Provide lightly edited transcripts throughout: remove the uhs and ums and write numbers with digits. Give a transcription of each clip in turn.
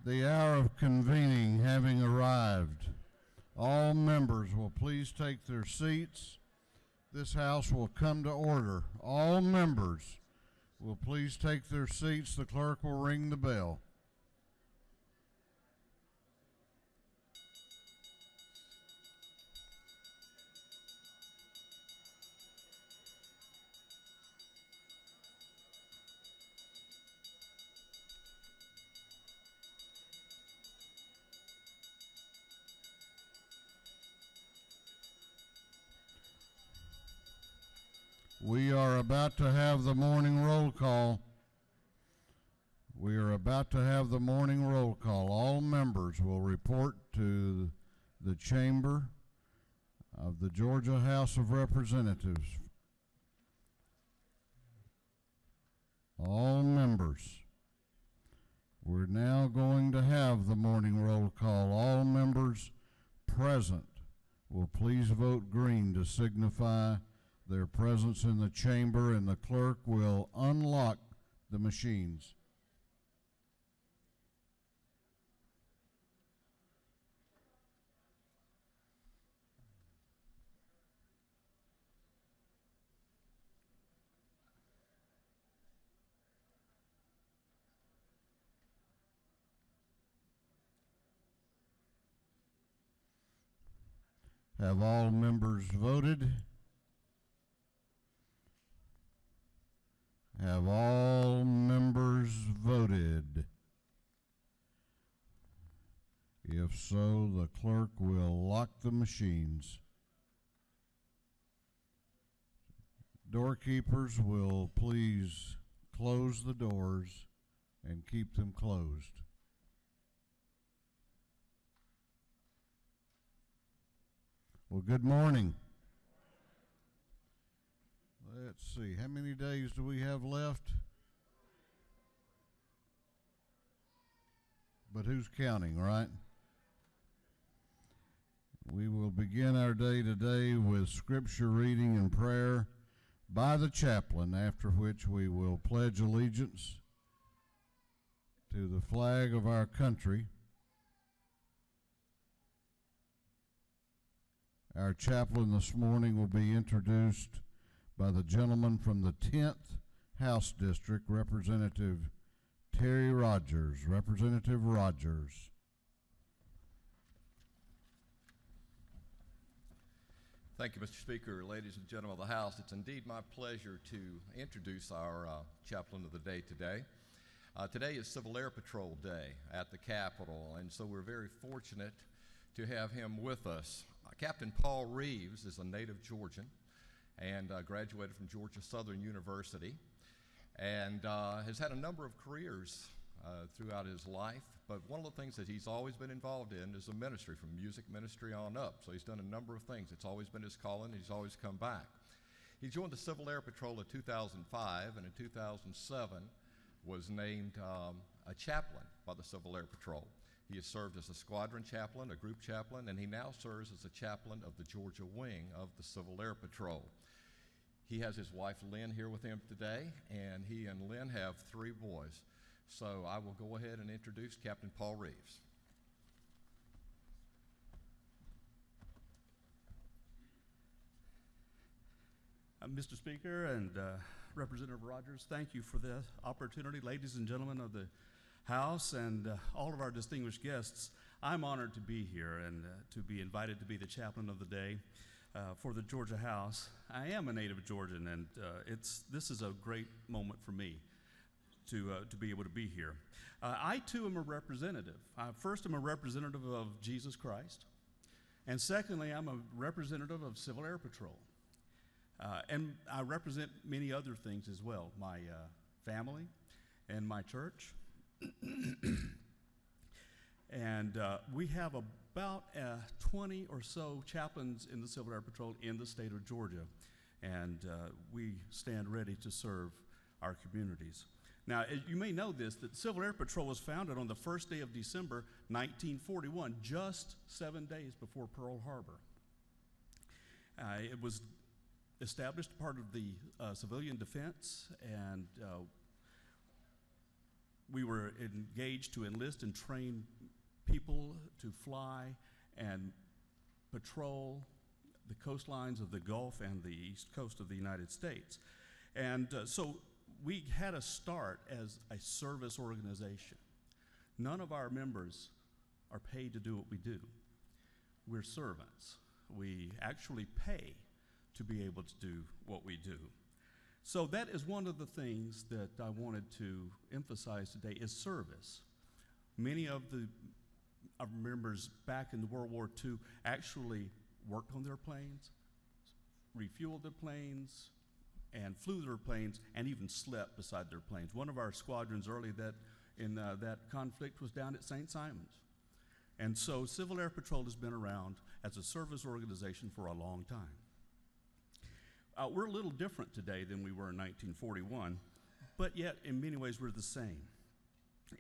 The hour of convening having arrived, all members will please take their seats. This house will come to order. All members will please take their seats. The clerk will ring the bell. We are about to have the morning roll call. We are about to have the morning roll call. All members will report to the chamber of the Georgia House of Representatives. All members. We're now going to have the morning roll call. All members present will please vote green to signify their presence in the chamber, and the clerk will unlock the machines. Have all members voted? Have all members voted? If so, the clerk will lock the machines. Doorkeepers will please close the doors and keep them closed. Well, good morning. Let's see, how many days do we have left? But who's counting, right? We will begin our day today with scripture reading and prayer by the chaplain, after which we will pledge allegiance to the flag of our country. Our chaplain this morning will be introduced by the gentleman from the 10th House District, Representative Terry Rogers. Representative Rogers. Thank you, Mr. Speaker. Ladies and gentlemen of the House, it's indeed my pleasure to introduce our chaplain of the day today. Today is Civil Air Patrol Day at the Capitol, and so we're very fortunate to have him with us. Captain Paul Reeves is a native Georgian and graduated from Georgia Southern University, and has had a number of careers throughout his life, but one of the things that he's always been involved in is the ministry, from music ministry on up. So he's done a number of things. It's always been his calling, and he's always come back. He joined the Civil Air Patrol in 2005, and in 2007 was named a chaplain by the Civil Air Patrol. He has served as a squadron chaplain, a group chaplain, and he now serves as a chaplain of the Georgia wing of the Civil Air Patrol. He has his wife Lynn here with him today, and he and Lynn have 3 boys. So I will go ahead and introduce Captain Paul Reeves. Mr. Speaker and Representative Rogers, thank you for the opportunity. Ladies and gentlemen of the House and all of our distinguished guests, I'm honored to be here and to be invited to be the chaplain of the day for the Georgia House. I am a native Georgian, and this is a great moment for me to be able to be here. I too am a representative. First, I'm a representative of Jesus Christ, and secondly, I'm a representative of Civil Air Patrol. And I represent many other things as well, my family and my church. And we have about 20 or so chaplains in the Civil Air Patrol in the state of Georgia, and we stand ready to serve our communities. Now, you may know this, that the Civil Air Patrol was founded on the first day of December 1941, just 7 days before Pearl Harbor. It was established part of the civilian defense, and We were engaged to enlist and train people to fly and patrol the coastlines of the Gulf and the east coast of the United States. And so we had a start as a service organization. None of our members are paid to do what we do. We're servants. We actually pay to be able to do what we do. So that is one of the things that I wanted to emphasize today is service. Many of our members back in World War II actually worked on their planes, refueled their planes, and flew their planes, and even slept beside their planes. One of our squadrons early in that conflict was down at St. Simon's. And so Civil Air Patrol has been around as a service organization for a long time. We're a little different today than we were in 1941, but yet in many ways we're the same.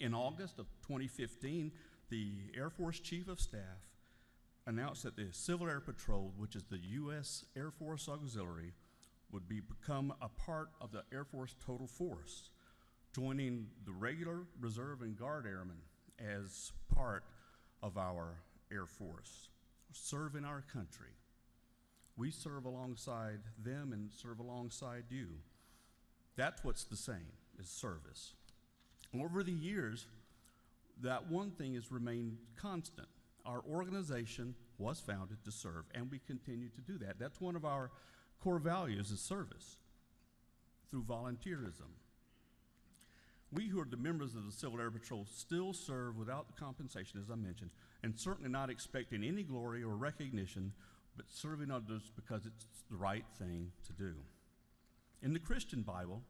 In August of 2015, the Air Force Chief of Staff announced that the Civil Air Patrol, which is the U.S. Air Force Auxiliary, would become a part of the Air Force Total Force, joining the regular Reserve and Guard Airmen as part of our Air Force, serving our country. We serve alongside them and serve alongside you. That's what's the same, is service. Over the years, that one thing has remained constant. Our organization was founded to serve, and we continue to do that. That's one of our core values is service through volunteerism. We who are the members of the Civil Air Patrol still serve without the compensation, as I mentioned, and certainly not expecting any glory or recognition, but serving others because it's the right thing to do. In the Christian Bible,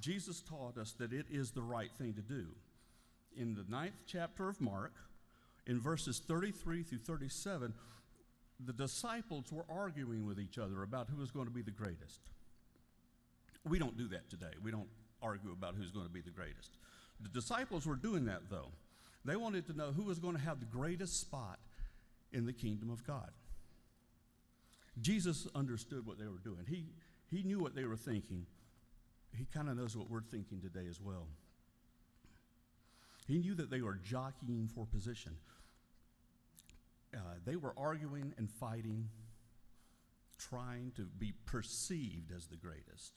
Jesus taught us that it is the right thing to do. In the 9th chapter of Mark, in verses 33 through 37, the disciples were arguing with each other about who was going to be the greatest. We don't do that today. We don't argue about who's going to be the greatest. The disciples were doing that, though. They wanted to know who was going to have the greatest spot in the kingdom of God. Jesus understood what they were doing. He knew what they were thinking. He kind of knows what we're thinking today as well. He knew that they were jockeying for position. They were arguing and fighting, trying to be perceived as the greatest.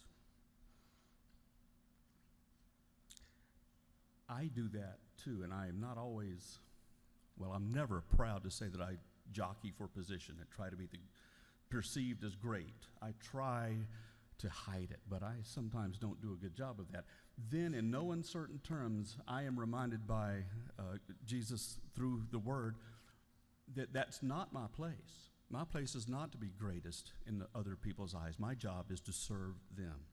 I do that too, and I am not always, I'm never proud to say that I jockey for position and try to be perceived as great. I try to hide it, but I sometimes don't do a good job of that. Then, in no uncertain terms, I am reminded by Jesus through the Word that that's not my place. My place is not to be greatest in the other people's eyes. My job is to serve them.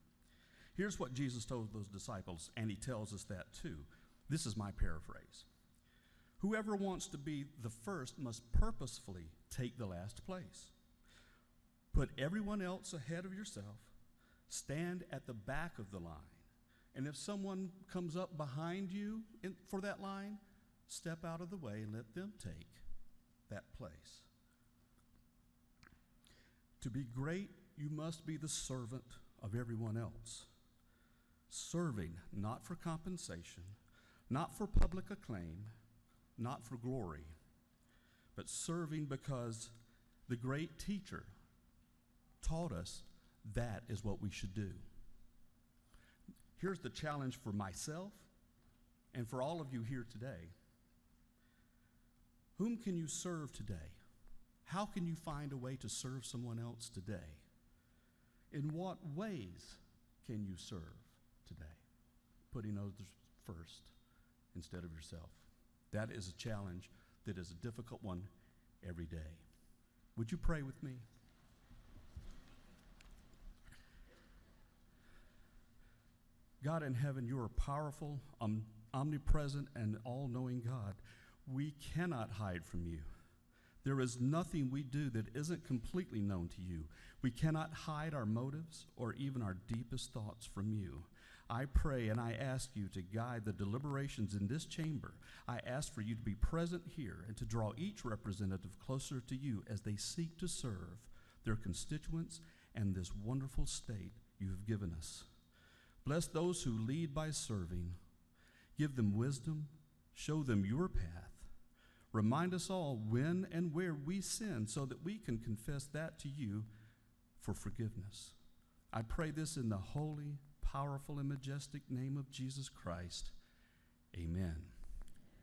Here's what Jesus told those disciples, and he tells us that too. This is my paraphrase. Whoever wants to be the first must purposefully take the last place. Put everyone else ahead of yourself. Stand at the back of the line. And if someone comes up behind you for that line, step out of the way and let them take that place. To be great, you must be the servant of everyone else. Serving not for compensation, not for public acclaim, not for glory, but serving because the great teacher taught us that is what we should do. Here's the challenge for myself and for all of you here today. Whom can you serve today? How can you find a way to serve someone else today? In what ways can you serve today? Putting others first instead of yourself. That is a challenge that is a difficult one every day. Would you pray with me? God in heaven, you are powerful, omnipresent, and all-knowing God. We cannot hide from you. There is nothing we do that isn't completely known to you. We cannot hide our motives or even our deepest thoughts from you. I pray and I ask you to guide the deliberations in this chamber. I ask for you to be present here and to draw each representative closer to you as they seek to serve their constituents and this wonderful state you have given us. Bless those who lead by serving. Give them wisdom, show them your path. Remind us all when and where we sin so that we can confess that to you for forgiveness. I pray this in the holy, powerful, and majestic name of Jesus Christ. Amen.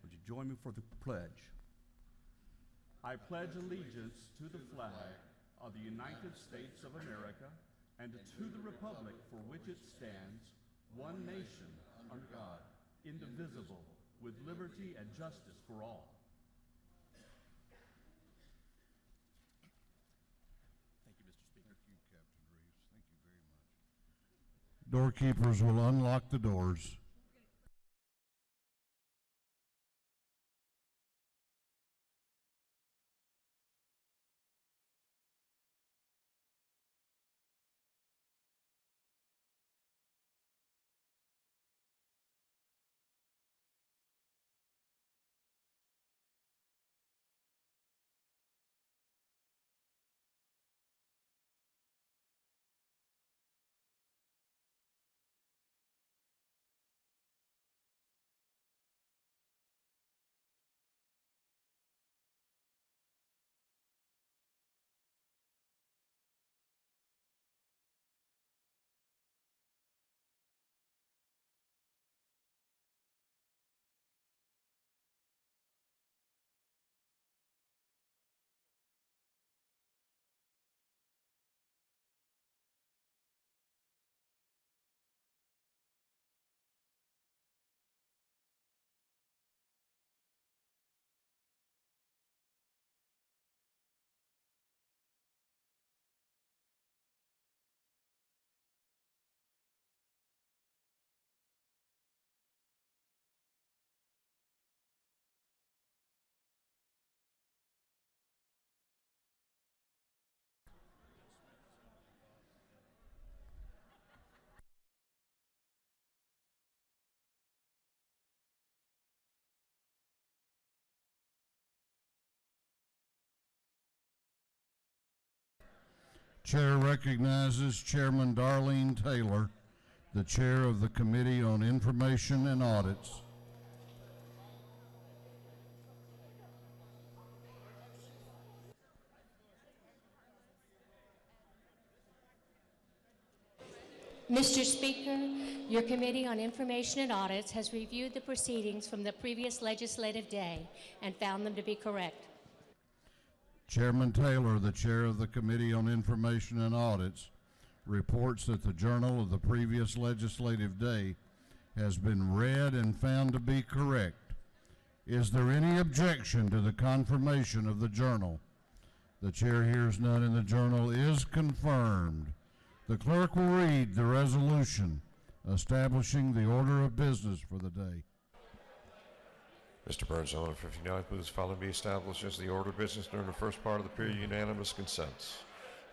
Would you join me for the pledge? I pledge allegiance to the flag of the United States of America and to the republic for which it stands, one nation, under God, indivisible, with liberty and justice for all. Thank you, Mr. Speaker. Thank you, Captain Reeves. Thank you very much. Doorkeepers will unlock the doors. Chair recognizes Chairman Darlene Taylor, the Chair of the Committee on Information and Audits. Mr. Speaker, your Committee on Information and Audits has reviewed the proceedings from the previous legislative day and found them to be correct. Chairman Taylor, the Chair of the Committee on Information and Audits, reports that the journal of the previous legislative day has been read and found to be correct. Is there any objection to the confirmation of the journal? The Chair hears none and the journal is confirmed. The clerk will read the resolution establishing the order of business for the day. Mr. Burns, on the 59th moves following be established as the order of business during the first part of the period unanimous consents.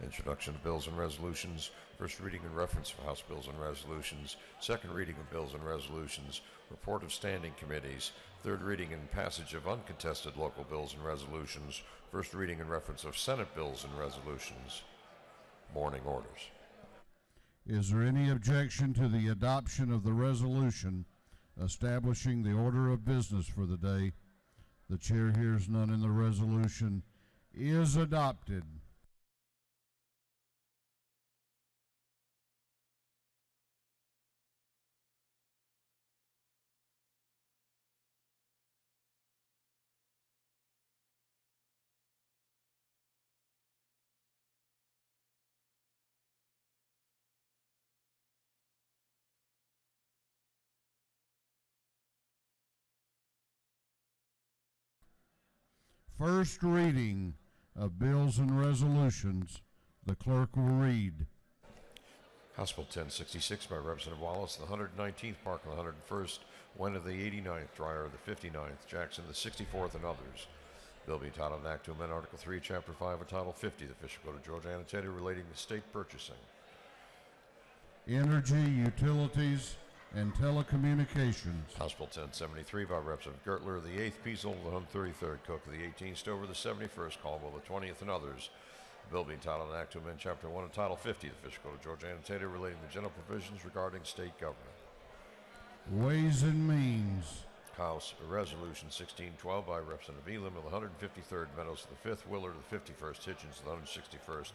Introduction of bills and resolutions, first reading and reference of House bills and resolutions, second reading of bills and resolutions, report of standing committees, third reading and passage of uncontested local bills and resolutions, first reading and reference of Senate bills and resolutions. Morning orders. Is there any objection to the adoption of the resolution establishing the order of business for the day? The Chair hears none and the resolution is adopted. First reading of bills and resolutions. The clerk will read. House Bill 1066 by Representative Wallace, the 119th, Parkland, the 101st, Wynn of the 89th, Dreyer of the 59th, Jackson the 64th, and others. Bill be entitled an act to amend Article 3, Chapter 5 of Title 50 of the Official Code of Georgia Annotated relating to state purchasing. Energy, Utilities, and Telecommunications. House Bill 1073 by Representative Gertler, the 8th, Peasel, the 133rd, Cook of the 18th, Stover, the 71st, Caldwell, the 20th, and others. The bill being entitled an act to amend Chapter 1 of Title 50 of the Official Code of Georgia Annotated relating to general provisions regarding state government. Ways and Means. House Resolution 1612 by Representative Elam of the 153rd, Meadows of the 5th, Willard of the 51st, Hitchens of the 161st,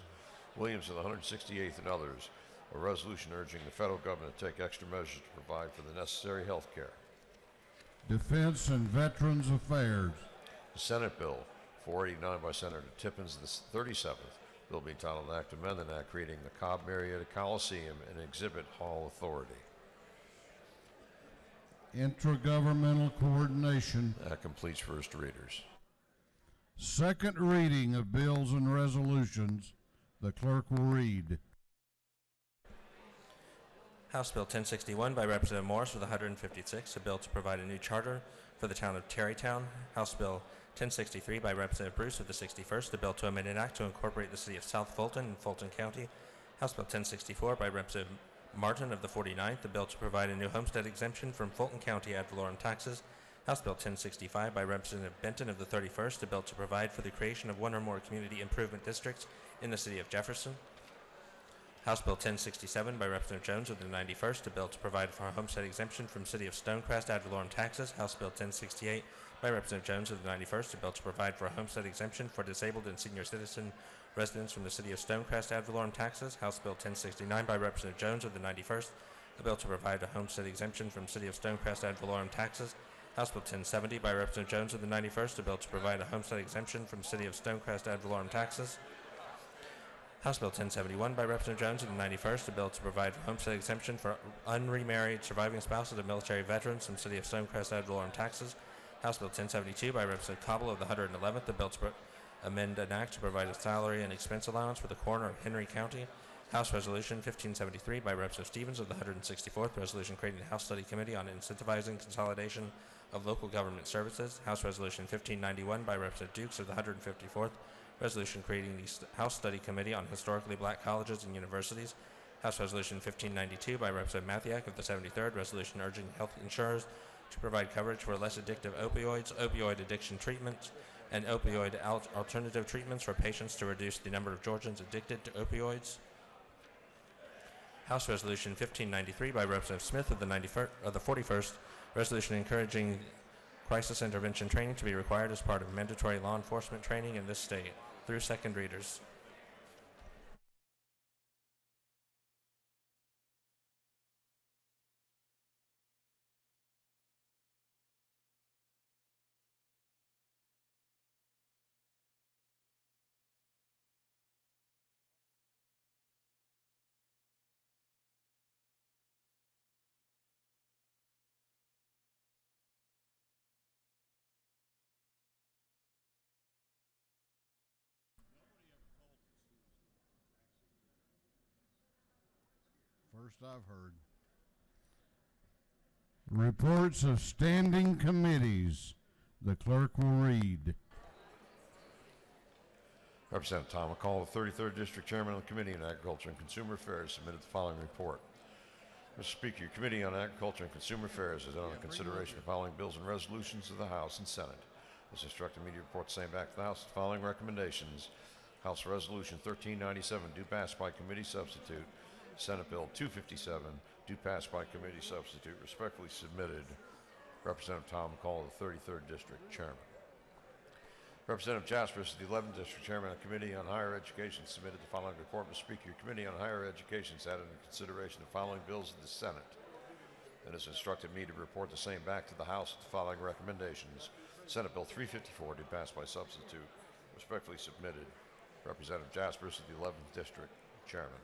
Williams of the 168th, and others. A resolution urging the federal government to take extra measures to provide for the necessary health care. Defense and Veterans Affairs. Senate Bill 489 by Senator Tippins, the 37th. Bill being titled an act to amend an act creating the Cobb Marietta Coliseum and Exhibit Hall Authority. Intergovernmental Coordination. That completes first readers. Second reading of bills and resolutions. The clerk will read. House Bill 1061 by Representative Morris with 156, a bill to provide a new charter for the town of Terrytown. House Bill 1063 by Representative Bruce with the 61st, a bill to amend an act to incorporate the city of South Fulton in Fulton County. House Bill 1064 by Representative Martin of the 49th, a bill to provide a new homestead exemption from Fulton County ad valorem taxes. House Bill 1065 by Representative Benton of the 31st, a bill to provide for the creation of one or more community improvement districts in the city of Jefferson. House Bill 1067 by Representative Jones of the 91st, a bill to provide for a homestead exemption from city of Stonecrest ad valorem taxes. House Bill 1068 by Representative Jones of the 91st, a bill to provide for a homestead exemption for disabled and senior citizen residents from the city of Stonecrest ad valorem taxes. House Bill 1069 by Representative Jones of the 91st, a bill to provide a homestead exemption from city of Stonecrest ad valorem taxes. House Bill 1070 by Representative Jones of the 91st, a bill to provide a homestead exemption from city of Stonecrest ad valorem taxes. House Bill 1071 by Representative Jones of the 91st, a bill to provide for homestead exemption for unremarried surviving spouses of military veterans from city of Stonecrest ad valorem taxes. House Bill 1072 by Representative Cobble of the 111th, a bill to amend an act to provide a salary and expense allowance for the coroner of Henry County. House Resolution 1573 by Representative Stevens of the 164th, resolution creating a House Study Committee on incentivizing consolidation of local government services. House Resolution 1591 by Representative Dukes of the 154th, resolution creating the House Study Committee on historically black colleges and universities. House Resolution 1592 by Representative Mathiak of the 73rd, resolution urging health insurers to provide coverage for less addictive opioids, opioid addiction treatments, and opioid alternative treatments for patients to reduce the number of Georgians addicted to opioids. House Resolution 1593 by Representative Smith of the 41st, resolution encouraging crisis intervention training to be required as part of mandatory law enforcement training in this state. Through second readers. First I've heard. Reports of standing committees. The clerk will read. Representative Tom McCall, the 33rd District Chairman of the Committee on Agriculture and Consumer Affairs, submitted the following report. Mr. Speaker, your Committee on Agriculture and Consumer Affairs has done on consideration of the following bills and resolutions of the House and Senate. Has instructed me to report the same back to the House with the following recommendations. House Resolution 1397, due pass by committee substitute. Senate Bill 257, due pass by committee substitute, respectfully submitted. Representative Tom McCall, the 33rd District Chairman. Representative Jaspers, the 11th District Chairman of the Committee on Higher Education, submitted the following report. Mr. Speaker, your Committee on Higher Education has had in consideration the following bills of the Senate and has instructed me to report the same back to the House with the following recommendations. Senate Bill 354, due pass by substitute, respectfully submitted. Representative Jaspers, the 11th District Chairman.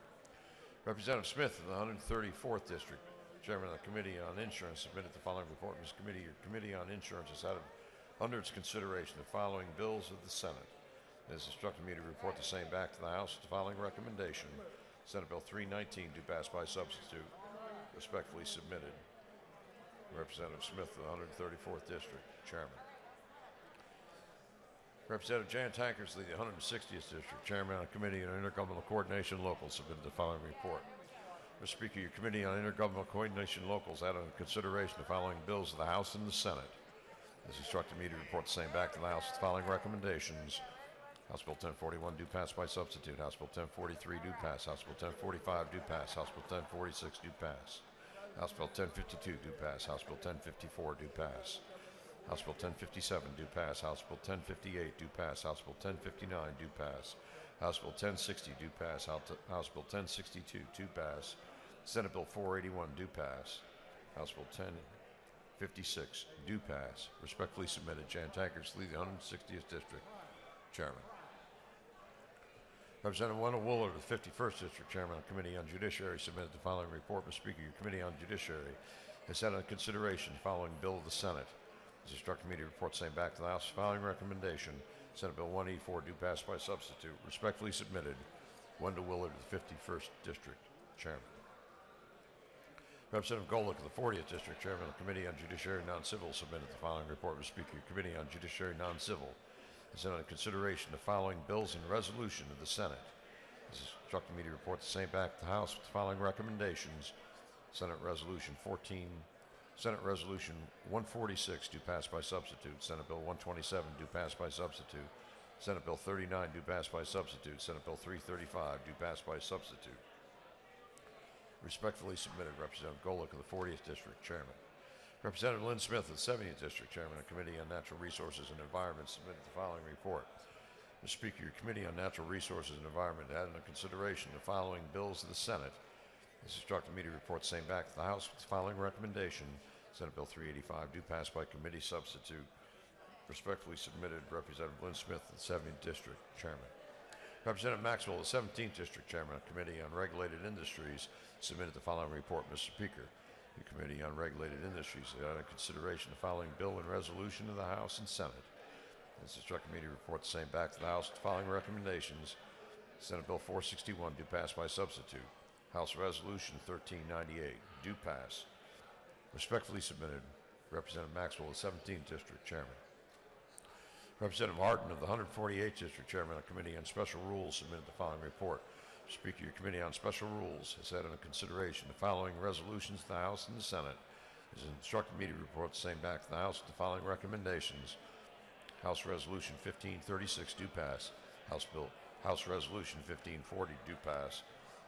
Representative Smith of the 134th District, Chairman of the Committee on Insurance, submitted the following report. Mr. Committee, your Committee on Insurance has had under its consideration the following bills of the Senate. It has instructed me to report the same back to the House with the following recommendation. Senate Bill 319, due pass by substitute, respectfully submitted. Representative Smith of the 134th District, Chairman. Representative Jan Tankers, the 160th District Chairman of the Committee on Intergovernmental Coordination Locals, submitted the following report. Mr. Speaker, your Committee on Intergovernmental Coordination Locals had under consideration the following bills of the House and the Senate. It has instructed me to report the same back to the House with the following recommendations. House Bill 1041, due pass by substitute. House Bill 1043, due pass. House Bill 1045, due pass. House Bill 1046, due pass. House Bill 1052, do pass. House Bill 1054, do pass. House Bill 1057, do pass. House Bill 1058, do pass. House Bill 1059, do pass. House Bill 1060, do pass. House Bill 1062, do pass. Senate Bill 481, do pass. House Bill 1056, do pass. Respectfully submitted, Jan Tankers, lead the 160th District, Chairman. Representative Wendell Woolard of the 51st District, Chairman of the Committee on Judiciary, submitted the following report. Mr. Speaker, your Committee on Judiciary has had on consideration the following bill of the Senate. As instructed me to report same back to the House. Following recommendation, Senate Bill 184, do pass by substitute. Respectfully submitted, Wendell Willard of the 51st District, Chairman. Representative Golick of the 40th District, Chairman of the Committee on Judiciary Non-Civil, submitted the following report. Mr. Speaker, your Committee on Judiciary Non-Civil has had on consideration the following bills and resolution of the Senate. As instructed me to report the same back to the House with the following recommendations. Senate Resolution 146, do pass by substitute. Senate Bill 127, do pass by substitute. Senate Bill 39, do pass by substitute. Senate Bill 335, do pass by substitute. Respectfully submitted, Representative Golick of the 40th District, Chairman. Representative Lynn Smith of the 70th District, Chairman of the Committee on Natural Resources and Environment, submitted the following report. Mr. Speaker, your Committee on Natural Resources and Environment had under consideration the following bills of the Senate. This instructed me to report same back to the House with the following recommendation. Senate Bill 385, do pass by committee substitute. Respectfully submitted, Representative Lynn Smith of the 70th District, Chairman. Representative Maxwell of the 17th District, Chairman of the Committee on Regulated Industries, submitted the following report. Mr. Speaker, the Committee on Regulated Industries had under consideration the following bill and resolution of the House and Senate. This instructed me to report the same back to the House with the following recommendations. Senate Bill 461, do pass by substitute. House Resolution 1398, do pass. Respectfully submitted, Representative Maxwell of the 17th District, Chairman. Representative Harton of the 148th District, Chairman of the Committee on Special Rules, submitted the following report. Speaker, your Committee on Special Rules has had under consideration the following resolutions to the House and the Senate. It has instructed me to report the same back to the House with the following recommendations. House Resolution 1536, do pass. House Resolution 1540, do pass.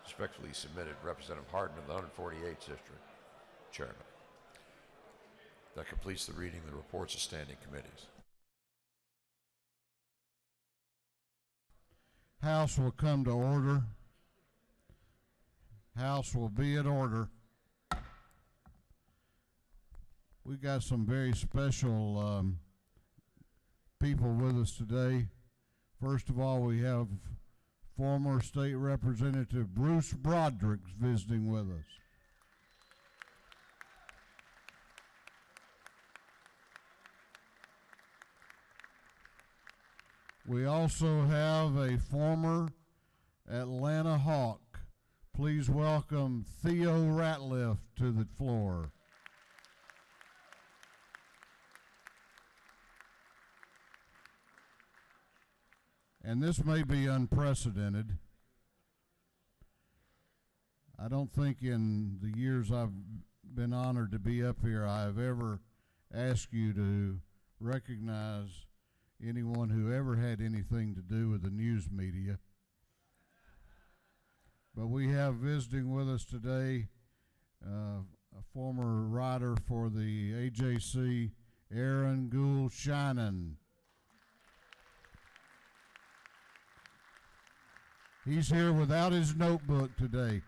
Respectfully submitted, Representative Harden of the 148th District, Chairman. That completes the reading of the reports of standing committees. House will come to order. House will be in order. We got some very special people with us today. First of all, we have former State Representative Bruce Broderick visiting with us. We also have a former Atlanta Hawk. Please welcome Theo Ratliff to the floor. And this may be unprecedented. I don't think in the years I've been honored to be up here, I've ever asked you to recognize anyone who ever had anything to do with the news media. But we have visiting with us today a former writer for the AJC, Aaron Gould Shinan. He's here without his notebook today.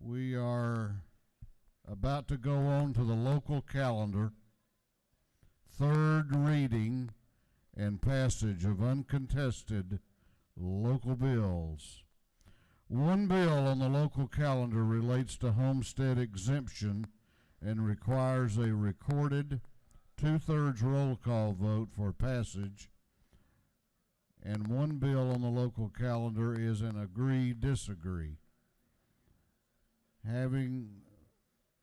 We are about to go on to the local calendar, third reading and passage of uncontested local bills. One bill on the local calendar relates to homestead exemption and requires a recorded two-thirds roll call vote for passage, and one bill on the local calendar is an agree-disagree. Having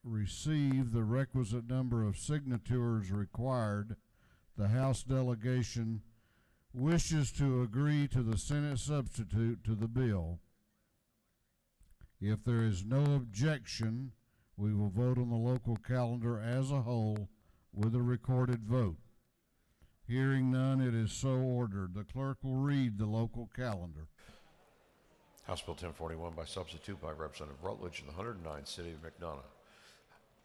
received the requisite number of signatures required, the House delegation wishes to agree to the Senate substitute to the bill. If there is no objection, we will vote on the local calendar as a whole with a recorded vote. Hearing none, it is so ordered. The clerk will read the local calendar. House Bill 1041 by substitute by Representative Rutledge of the 109th City of McDonough.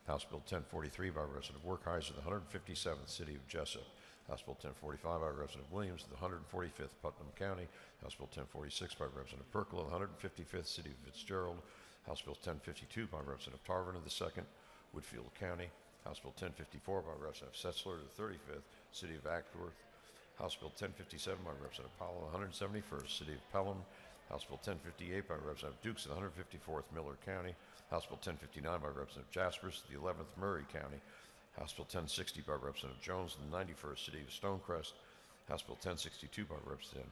House Bill 1043 by Representative Werkheiser of the 157th City of Jessup. House Bill 1045 by Representative Williams of the 145th Putnam County. House Bill 1046 by Representative Perkle of the 155th City of Fitzgerald. House Bill 1052 by Representative Tarvin of the 2nd Woodfield County. House Bill 1054 by Representative Setzler of the 35th City of Acworth. House Bill 1057 by Representative Powell of the 171st City of Pelham. House Bill 1058 by Representative Dukes of the 154th Miller County. House Bill 1059 by Representative Jaspers of the 11th Murray County. House Bill 1060 by Representative Jones of the 91st City of Stonecrest. House Bill 1062 by Representative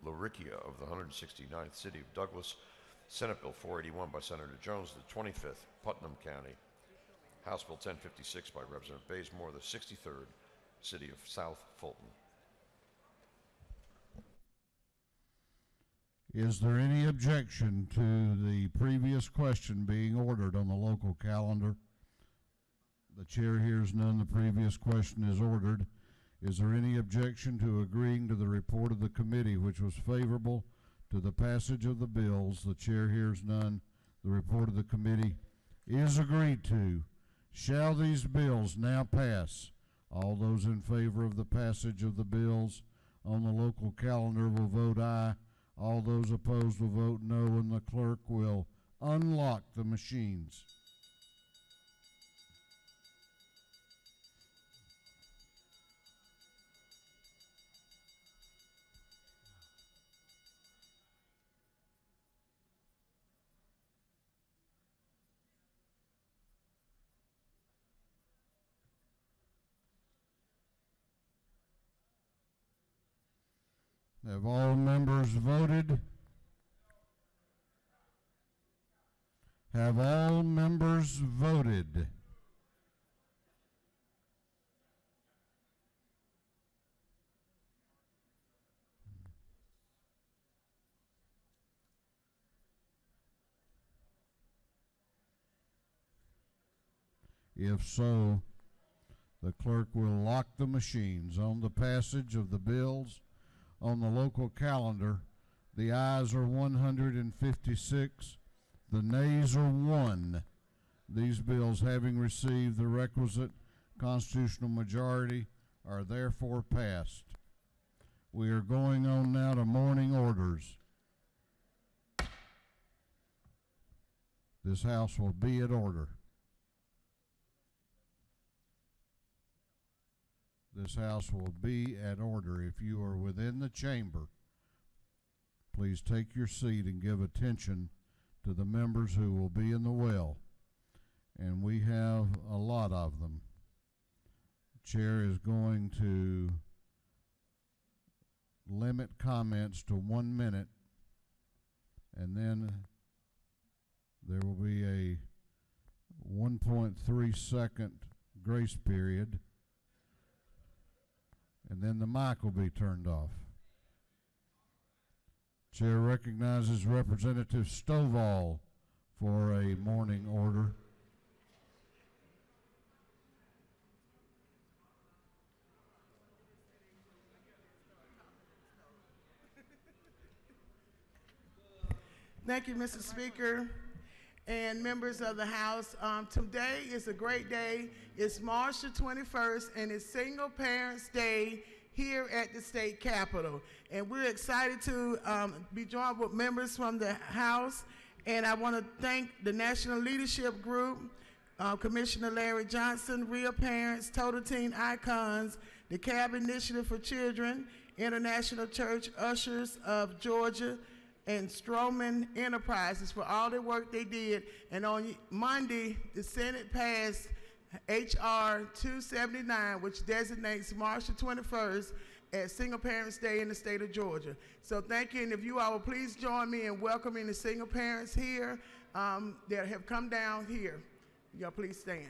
Laricia of the 169th City of Douglas. Senate Bill 481 by Senator Jones of the 25th Putnam County. House Bill 1056 by Representative Bazemore of the 63rd City of South Fulton. Is there any objection to the previous question being ordered on the local calendar? The chair hears none. The previous question is ordered. Is there any objection to agreeing to the report of the committee, which was favorable to the passage of the bills? The chair hears none. The report of the committee is agreed to. Shall these bills now pass? All those in favor of the passage of the bills on the local calendar will vote aye. All those opposed will vote no, and the clerk will unlock the machines. Have all members voted? Have all members voted? If so, the clerk will lock the machines. On the passage of the bills on the local calendar, the ayes are 156, the nays are 1. These bills, having received the requisite constitutional majority, are therefore passed. We are going on now to morning orders. This House will be at order. This House will be at order. If you are within the chamber, please take your seat and give attention to the members who will be in the well. And we have a lot of them. The chair is going to limit comments to 1 minute, and then there will be a 1.3 second grace period, and then the mic will be turned off. Chair recognizes Representative Stovall for a morning order. Thank you, Mr. Speaker and members of the House. Today is a great day. It's March the 21st, and it's Single Parents Day here at the State Capitol. And we're excited to be joined with members from the House. And I want to thank the National Leadership Group, Commissioner Larry Johnson, Real Parents, Total Teen Icons, the CAB Initiative for Children, International Church Ushers of Georgia, and Stroman Enterprises for all the work they did. And on Monday, the Senate passed H.R. 279, which designates March the 21st as Single Parents Day in the state of Georgia. So thank you, and if you all will please join me in welcoming the single parents here that have come down here. Y'all please stand.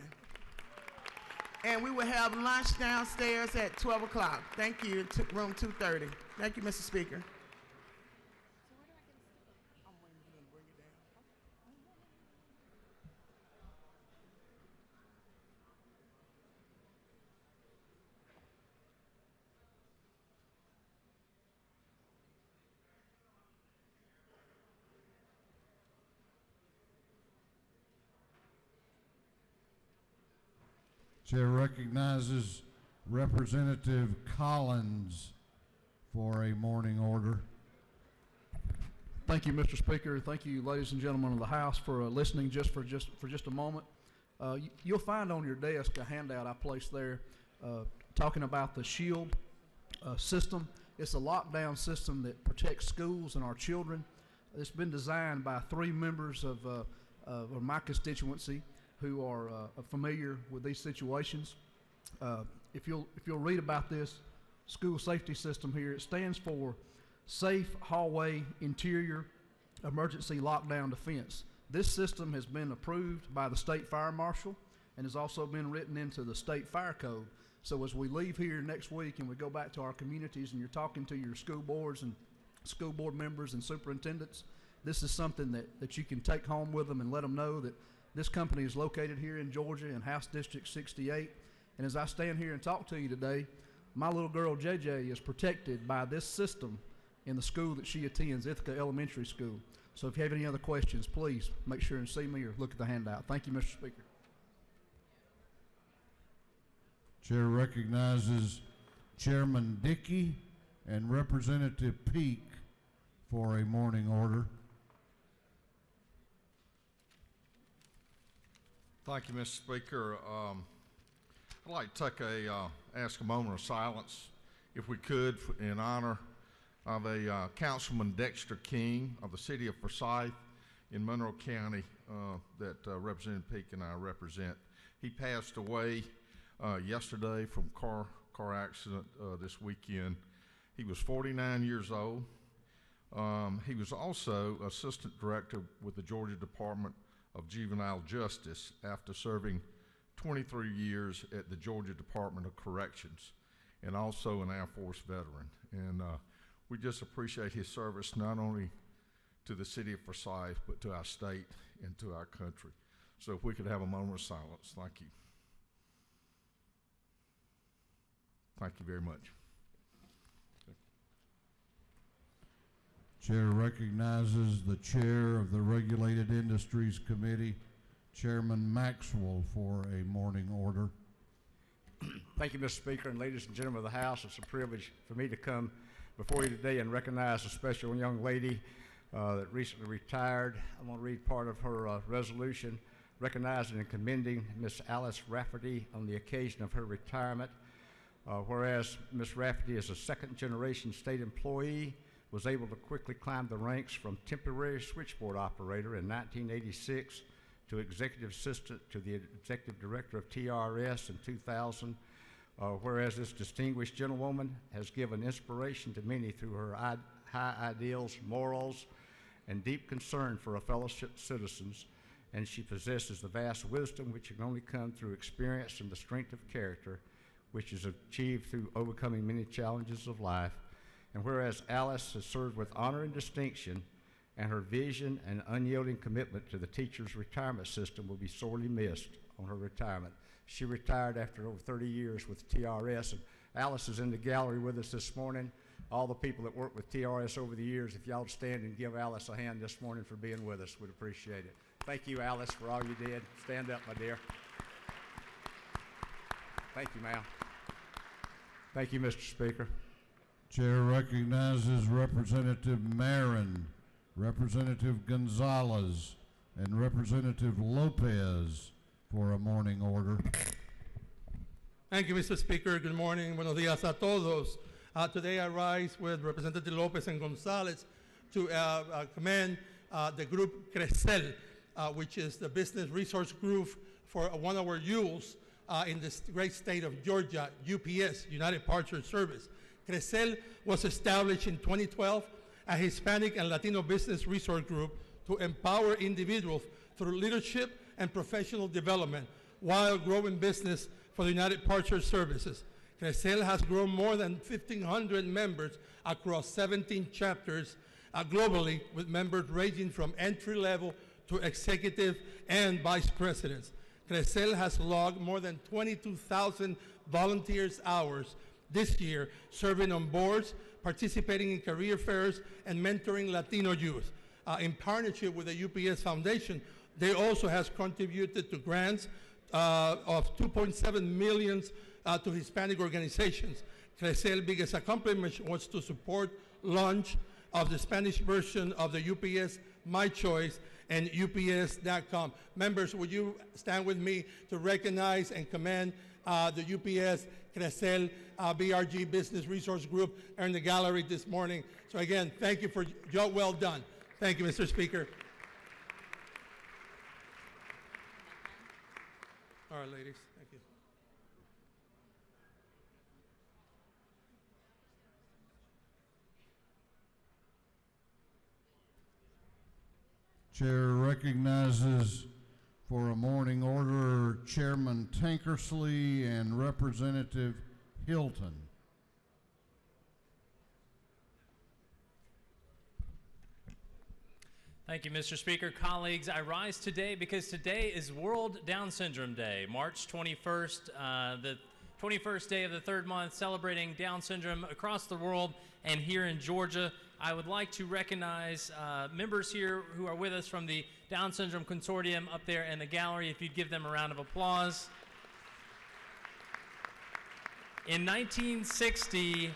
And we will have lunch downstairs at 12 o'clock. Thank you, room 230. Thank you, Mr. Speaker. Chair recognizes Representative Collins for a morning order. Thank you, Mr. Speaker. Thank you, ladies and gentlemen of the House, for listening for just a moment. You'll find on your desk a handout I placed there talking about the SHIELD system. It's a lockdown system that protects schools and our children. It's been designed by 3 members of my constituency who are familiar with these situations. If you'll read about this school safety system here, it stands for Safe Hallway Interior Emergency Lockdown Defense. This system has been approved by the State Fire Marshal and has also been written into the State Fire Code. So as we leave here next week and we go back to our communities and you're talking to your school boards and school board members and superintendents, this is something that you can take home with them and let them know that this company is located here in Georgia in House District 68. And as I stand here and talk to you today, my little girl JJ is protected by this system in the school that she attends, Ithaca Elementary School. So if you have any other questions, please make sure and see me or look at the handout. Thank you, Mr. Speaker. Chair recognizes Chairman Dickey and Representative Peak for a morning order. Thank you, Mr. Speaker. I'd like to ask a moment of silence, if we could, in honor of a Councilman Dexter King of the city of Forsyth in Monroe County that Representative Peak and I represent. He passed away yesterday from car accident this weekend. He was 49 years old. He was also assistant director with the Georgia Department of Juvenile Justice after serving 23 years at the Georgia Department of Corrections, and also an Air Force veteran. And we just appreciate his service not only to the city of Forsyth, but to our state and to our country. So if we could have a moment of silence. Thank you. Thank you very much. Chair recognizes the chair of the Regulated Industries Committee, Chairman Maxwell, for a morning order. Thank you, Mr. Speaker, and ladies and gentlemen of the House. It's a privilege for me to come before you today and recognize a special young lady that recently retired. I'm going to read part of her resolution, recognizing and commending Miss Alice Rafferty on the occasion of her retirement. Whereas Miss Rafferty is a second-generation state employee, was able to quickly climb the ranks from temporary switchboard operator in 1986 to executive assistant to the executive director of TRS in 2000. Whereas this distinguished gentlewoman has given inspiration to many through her high ideals, morals, and deep concern for her fellow citizens, and she possesses the vast wisdom which can only come through experience and the strength of character, which is achieved through overcoming many challenges of life. And whereas Alice has served with honor and distinction, and her vision and unyielding commitment to the teachers' retirement system will be sorely missed on her retirement. She retired after over 30 years with TRS, and Alice is in the gallery with us this morning. All the people that worked with TRS over the years, if y'all stand and give Alice a hand this morning for being with us, we'd appreciate it. Thank you, Alice, for all you did. Stand up, my dear. Thank you, ma'am. Thank you, Mr. Speaker. Chair recognizes Representative Marin, Representative Gonzalez, and Representative Lopez for a morning order. Thank you, Mr. Speaker. Good morning. Buenos días a todos. Today I rise with Representative Lopez and Gonzalez to commend the group CRECEL, which is the business resource group for one of our youths in this great state of Georgia, UPS, United Parcel Service. CRECEL was established in 2012, a Hispanic and Latino business resource group to empower individuals through leadership and professional development while growing business for the United Parcel Services. CRECEL has grown more than 1,500 members across 17 chapters globally, with members ranging from entry-level to executive and vice presidents. CRECEL has logged more than 22,000 volunteers hours this year, serving on boards, participating in career fairs, and mentoring Latino youth. In partnership with the UPS Foundation, they also has contributed to grants of 2.7 million to Hispanic organizations. Crecel's biggest accomplishment was to support launch of the Spanish version of the UPS My Choice and UPS.com. Members, would you stand with me to recognize and commend the UPS Crecel BRG Business Resource Group are in the gallery this morning. So again, thank you for job well done. Thank you, Mr. Speaker. All right, ladies, thank you. Chair recognizes for a morning order Chairman Tankersley and Representative Hilton. Thank you, Mr. Speaker. Colleagues, I rise today because today is World Down Syndrome Day, March 21st, the 21st day of the third month, celebrating Down syndrome across the world and here in Georgia. I would like to recognize members here who are with us from the Down Syndrome Consortium up there in the gallery, if you'd give them a round of applause. In 1960,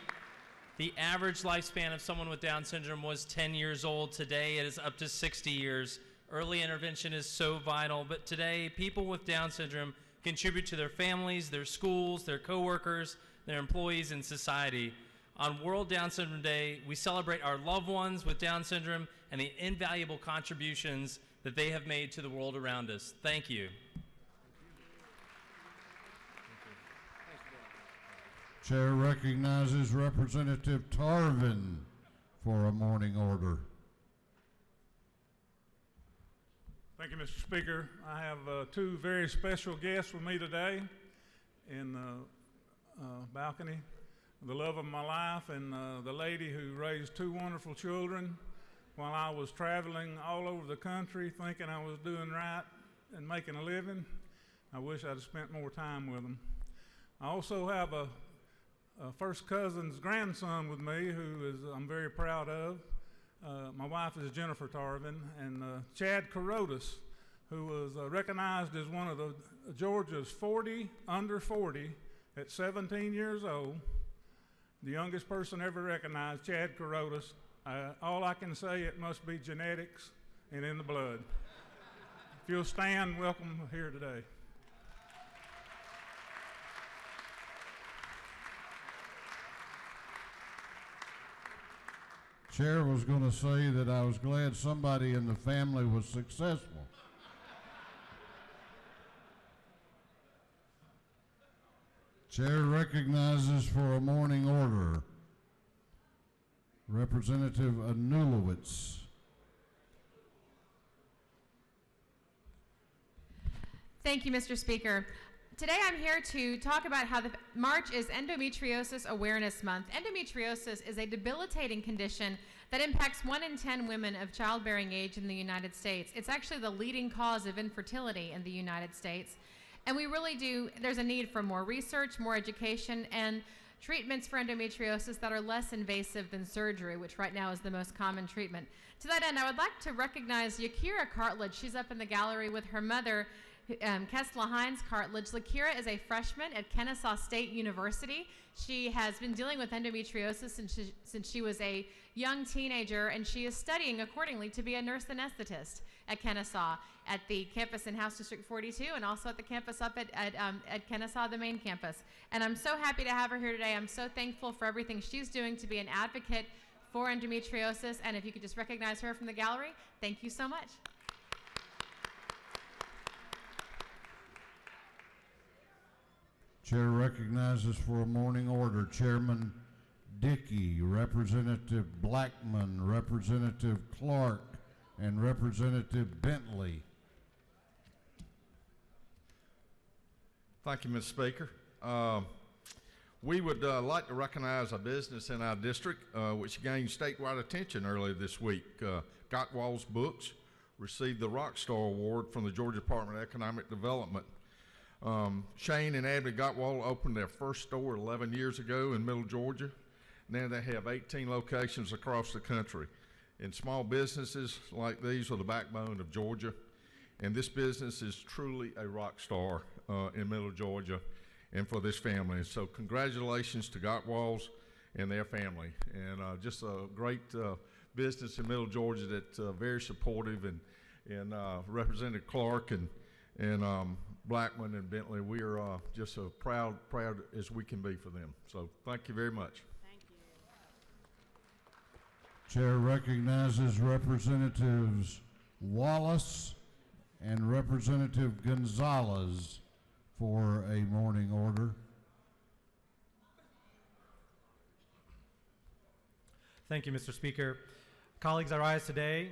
the average lifespan of someone with Down syndrome was 10 years old. Today, it is up to 60 years. Early intervention is so vital, but today, people with Down syndrome contribute to their families, their schools, their coworkers, their employees, and society. On World Down Syndrome Day, we celebrate our loved ones with Down syndrome and the invaluable contributions that they have made to the world around us. Thank you. Chair recognizes Representative Tarvin for a morning order. Thank you, Mr. Speaker. I have two very special guests with me today in the balcony. The love of my life and the lady who raised two wonderful children while I was traveling all over the country thinking I was doing right and making a living. I wish I'd have spent more time with them. I also have a first cousin's grandson with me who I'm very proud of. My wife is Jennifer Tarvin, and Chad Carotis, who was recognized as one of the Georgia's 40 under 40 at 17 years old. The youngest person ever recognized, Chad Carotis. All I can say, it must be genetics and in the blood. If you'll stand, welcome here today. Chair was going to say that I was glad somebody in the family was successful. Chair recognizes for a morning order Representative Anulowicz. Thank you, Mr. Speaker. Today I'm here to talk about how the March is Endometriosis Awareness Month. Endometriosis is a debilitating condition that impacts 1 in 10 women of childbearing age in the United States. It's actually the leading cause of infertility in the United States. And we really do, there's a need for more research, more education, and treatments for endometriosis that are less invasive than surgery, which right now is the most common treatment. To that end, I would like to recognize Yakira Cartledge. She's up in the gallery with her mother, Kesla Hines Cartledge. Lakira is a freshman at Kennesaw State University. She has been dealing with endometriosis since she was a young teenager, and she is studying accordingly to be a nurse anesthetist at Kennesaw, at the campus in House District 42, and also at the campus up at Kennesaw, the main campus. And I'm so happy to have her here today. I'm so thankful for everything she's doing to be an advocate for endometriosis. And if you could just recognize her from the gallery, thank you so much. Chair recognizes for a morning order Chairman Dickey, Representative Blackman, Representative Clark, and Representative Bentley. Thank you, Mr. Speaker. We would like to recognize a business in our district which gained statewide attention earlier this week. Gottwal's Books received the Rockstar Award from the Georgia Department of Economic Development. Shane and Abney Gottwal opened their first store 11 years ago in Middle Georgia. Now they have 18 locations across the country. And small businesses like these are the backbone of Georgia. And this business is truly a rock star. in Middle Georgia and for this family. So congratulations to Gottwalls and their family. And just a great business in Middle Georgia that's very supportive. And Representative Clark and Blackman and Bentley, we are just as proud as we can be for them. So thank you very much. Chair recognizes Representatives Wallace and Representative Gonzalez for a morning order. Thank you, Mr. Speaker. Colleagues, I rise today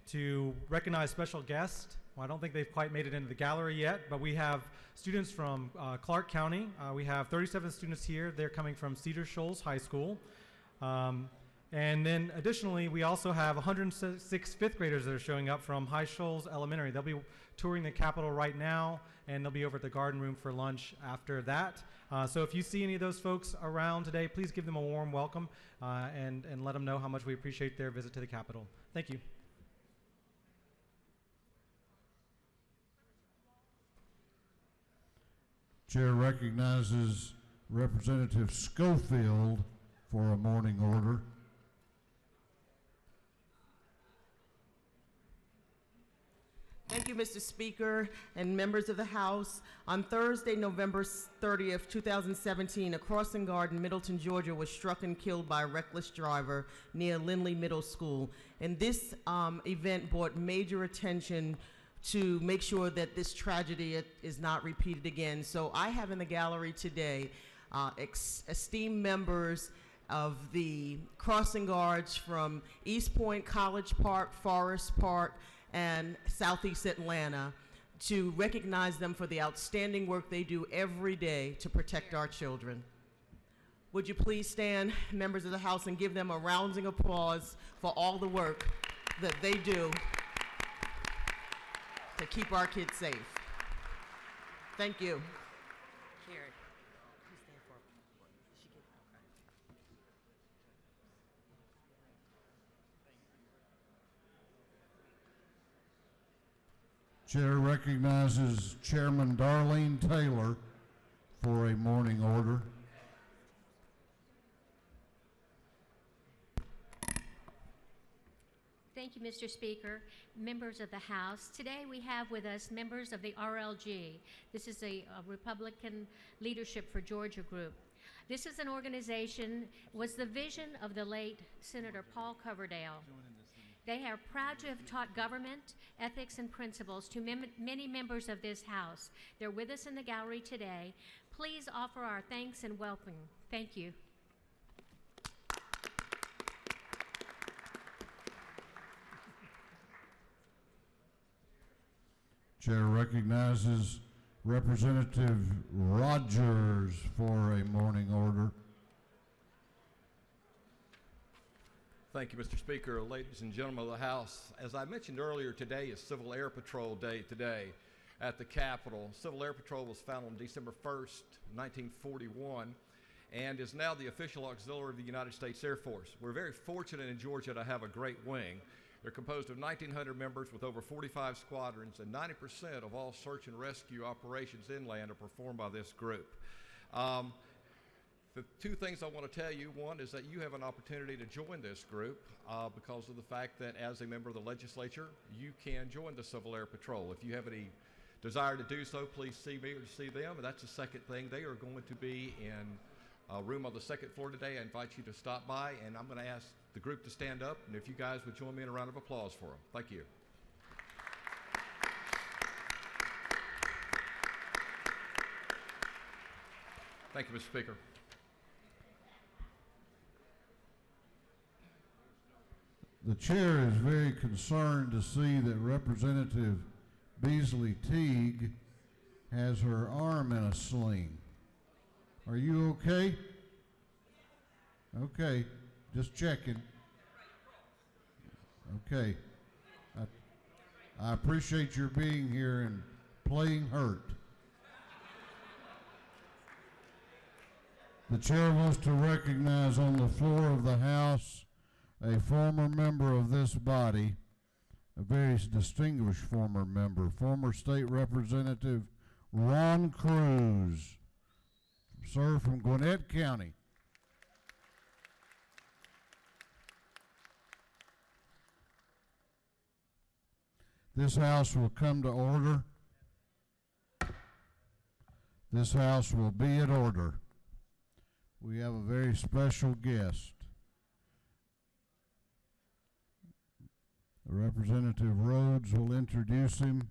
to recognize special guests. Well, I don't think they've quite made it into the gallery yet, but we have students from Clark County. We have 37 students here. They're coming from Cedar Shoals High School. And then additionally, we also have 106 fifth graders that are showing up from High Shoals Elementary. They'll be touring the Capitol right now, and they'll be over at the garden room for lunch after that. So if you see any of those folks around today, please give them a warm welcome and let them know how much we appreciate their visit to the Capitol. Thank you. Chair recognizes Representative Schofield for a morning order. Thank you, Mr. Speaker and members of the House. On Thursday, November 30th, 2017, a crossing guard in Middleton, Georgia was struck and killed by a reckless driver near Lindley Middle School. And this event brought major attention to make sure that this tragedy is not repeated again. So I have in the gallery today esteemed members of the crossing guards from East Point, College Park, Forest Park, and Southeast Atlanta to recognize them for the outstanding work they do every day to protect our children. Would you please stand, members of the House, and give them a rousing applause for all the work that they do to keep our kids safe. Thank you. Chair recognizes Chairman Darlene Taylor for a morning order. Thank you, Mr. Speaker. Members of the House, today we have with us members of the RLG. This is a Republican Leadership for Georgia group. This is an organization, was the vision of the late Senator Paul Coverdale. They are proud to have taught government, ethics, and principles to many members of this House. They're with us in the gallery today. Please offer our thanks and welcome. Thank you. Chair recognizes Representative Rogers for a morning order. Thank you, Mr. Speaker. Ladies and gentlemen of the House, as I mentioned earlier, today is Civil Air Patrol Day today at the Capitol. Civil Air Patrol was founded on December 1st, 1941, and is now the official auxiliary of the United States Air Force. We're very fortunate in Georgia to have a great wing. They're composed of 1,900 members with over 45 squadrons, and 90% of all search and rescue operations inland are performed by this group. The two things I want to tell you, one is that you have an opportunity to join this group because of the fact that as a member of the legislature, you can join the Civil Air Patrol. If you have any desire to do so, please see me or see them. And that's the second thing. They are going to be in a room on the second floor today. I invite you to stop by, and I'm going to ask the group to stand up, and if you guys would join me in a round of applause for them. Thank you. Thank you, Mr. Speaker. The chair is very concerned to see that Representative Beasley Teague has her arm in a sling. Are you okay? Okay, just checking. Okay. I appreciate your being here and playing hurt. The chair wants to recognize on the floor of the House a former member of this body, a very distinguished former member, former State Representative Ron Cruz, sir, from Gwinnett County. This house will come to order. This house will be in order. We have a very special guest. Representative Rhodes will introduce him,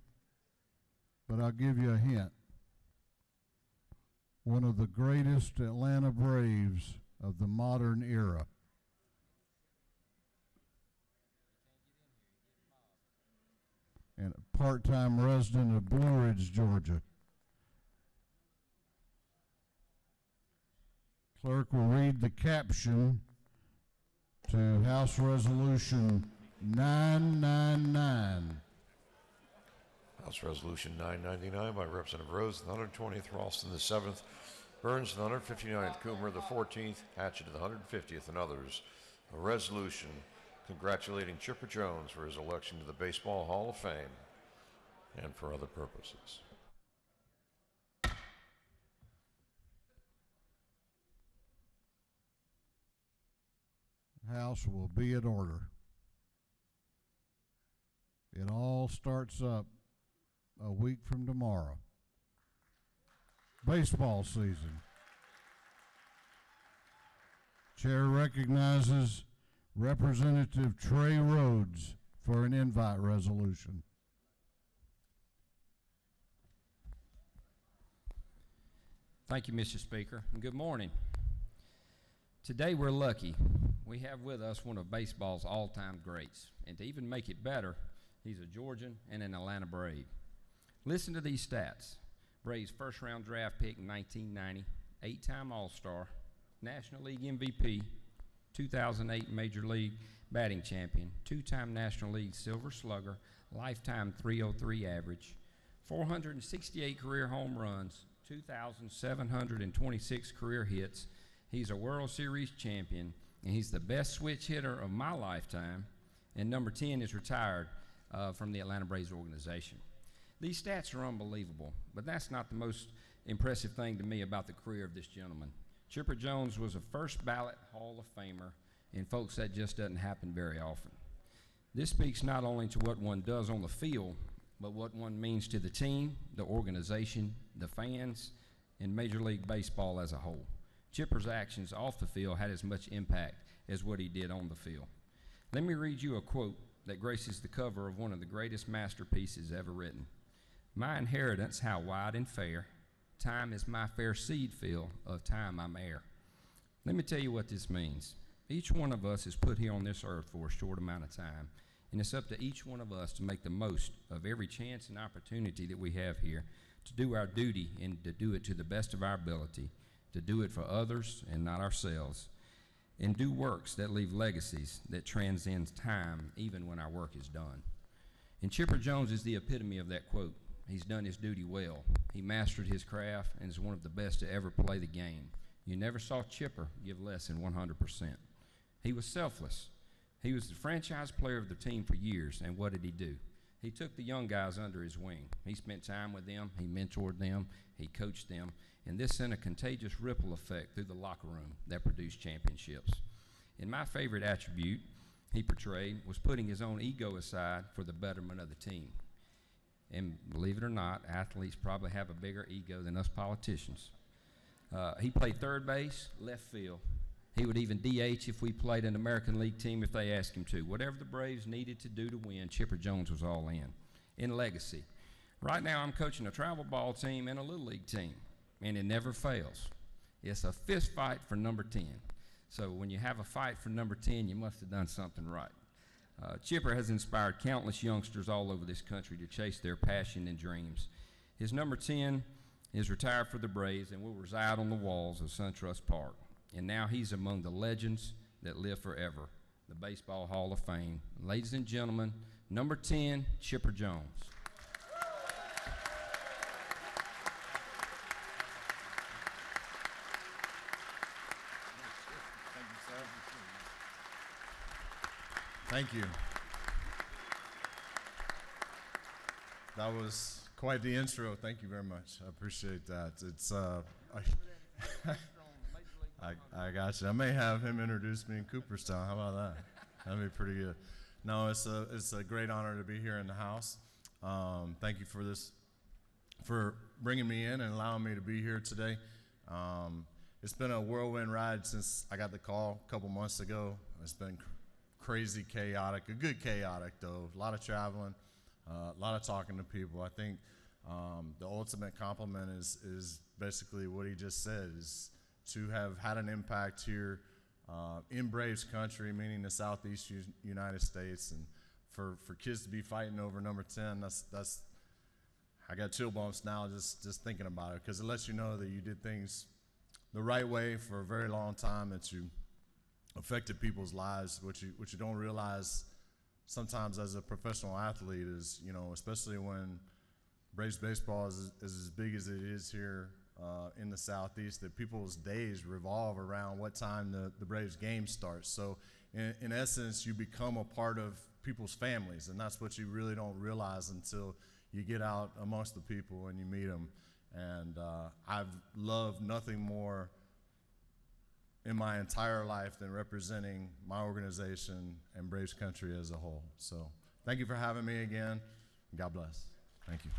but I'll give you a hint. One of the greatest Atlanta Braves of the modern era. And a part-time resident of Blue Ridge, Georgia. Clerk will read the caption to House Resolution 999. House Resolution 999 by Representative Rhodes, the 120th, Ralston the 7th, Burns the 159th, Coomer the 14th, Hatchett the 150th, and others. A resolution congratulating Chipper Jones for his election to the Baseball Hall of Fame and for other purposes. House will be in order. It all starts up a week from tomorrow. Baseball season. Chair recognizes Representative Trey Rhodes for an invite resolution. Thank you, Mr. Speaker, and good morning. Today we're lucky. We have with us one of baseball's all-time greats, and to even make it better, he's a Georgian and an Atlanta Brave. Listen to these stats. Braves first-round draft pick in 1990, 8-time All-Star, National League MVP, 2008 Major League batting champion, 2-time National League Silver Slugger, lifetime .303 average, 468 career home runs, 2,726 career hits. He's a World Series champion, and he's the best switch hitter of my lifetime, and number 10 is retired from the Atlanta Braves organization. These stats are unbelievable, but that's not the most impressive thing to me about the career of this gentleman. Chipper Jones was a first ballot Hall of Famer, and folks, that just doesn't happen very often. This speaks not only to what one does on the field, but what one means to the team, the organization, the fans, and Major League Baseball as a whole. Chipper's actions off the field had as much impact as what he did on the field. Let me read you a quote that graces the cover of one of the greatest masterpieces ever written. "My inheritance, how wide and fair, time is my fair seed field, of time I'm heir." Let me tell you what this means. Each one of us is put here on this earth for a short amount of time, and it's up to each one of us to make the most of every chance and opportunity that we have here, to do our duty and to do it to the best of our ability, to do it for others and not ourselves, and do works that leave legacies that transcend time even when our work is done. And Chipper Jones is the epitome of that quote. He's done his duty well. He mastered his craft and is one of the best to ever play the game. You never saw Chipper give less than 100%. He was selfless. He was the franchise player of the team for years, and what did he do? He took the young guys under his wing. He spent time with them, he mentored them, he coached them, and this sent a contagious ripple effect through the locker room that produced championships. And my favorite attribute he portrayed was putting his own ego aside for the betterment of the team. And believe it or not, athletes probably have a bigger ego than us politicians. He played third base, left field. He would even DH if we played an American League team if they asked him to. Whatever the Braves needed to do to win, Chipper Jones was all in. In legacy, right now I'm coaching a travel ball team and a Little League team, and it never fails. It's a fist fight for number 10. So when you have a fight for number 10, you must have done something right. Chipper has inspired countless youngsters all over this country to chase their passion and dreams. His number 10 is retired for the Braves and will reside on the walls of SunTrust Park. And now he's among the legends that live forever, the Baseball Hall of Fame. Ladies and gentlemen, number 10, Chipper Jones. Thank you. That was quite the intro. Thank you very much. I appreciate that. It's I got you. I may have him introduce me in Cooperstown. How about that? That'd be pretty good. No, it's a great honor to be here in the house. Thank you for bringing me in and allowing me to be here today. It's been a whirlwind ride since I got the call a couple months ago. It's been crazy chaotic, a good chaotic though. A lot of traveling, a lot of talking to people. I think the ultimate compliment is basically what he just said, is to have had an impact here in Braves country, meaning the Southeast United States, and for kids to be fighting over number 10, that's I got chill bumps now just thinking about it, because it lets you know that you did things the right way for a very long time, that you affected people's lives. What you don't realize sometimes as a professional athlete is, especially when Braves baseball is as big as it is here in the Southeast, that people's days revolve around what time the Braves game starts. So in essence, you become a part of people's families, and that's what you really don't realize until you get out amongst the people and you meet them. And I've loved nothing more in my entire life than representing my organization and Braves country as a whole. So thank you for having me again. God bless. Thank you.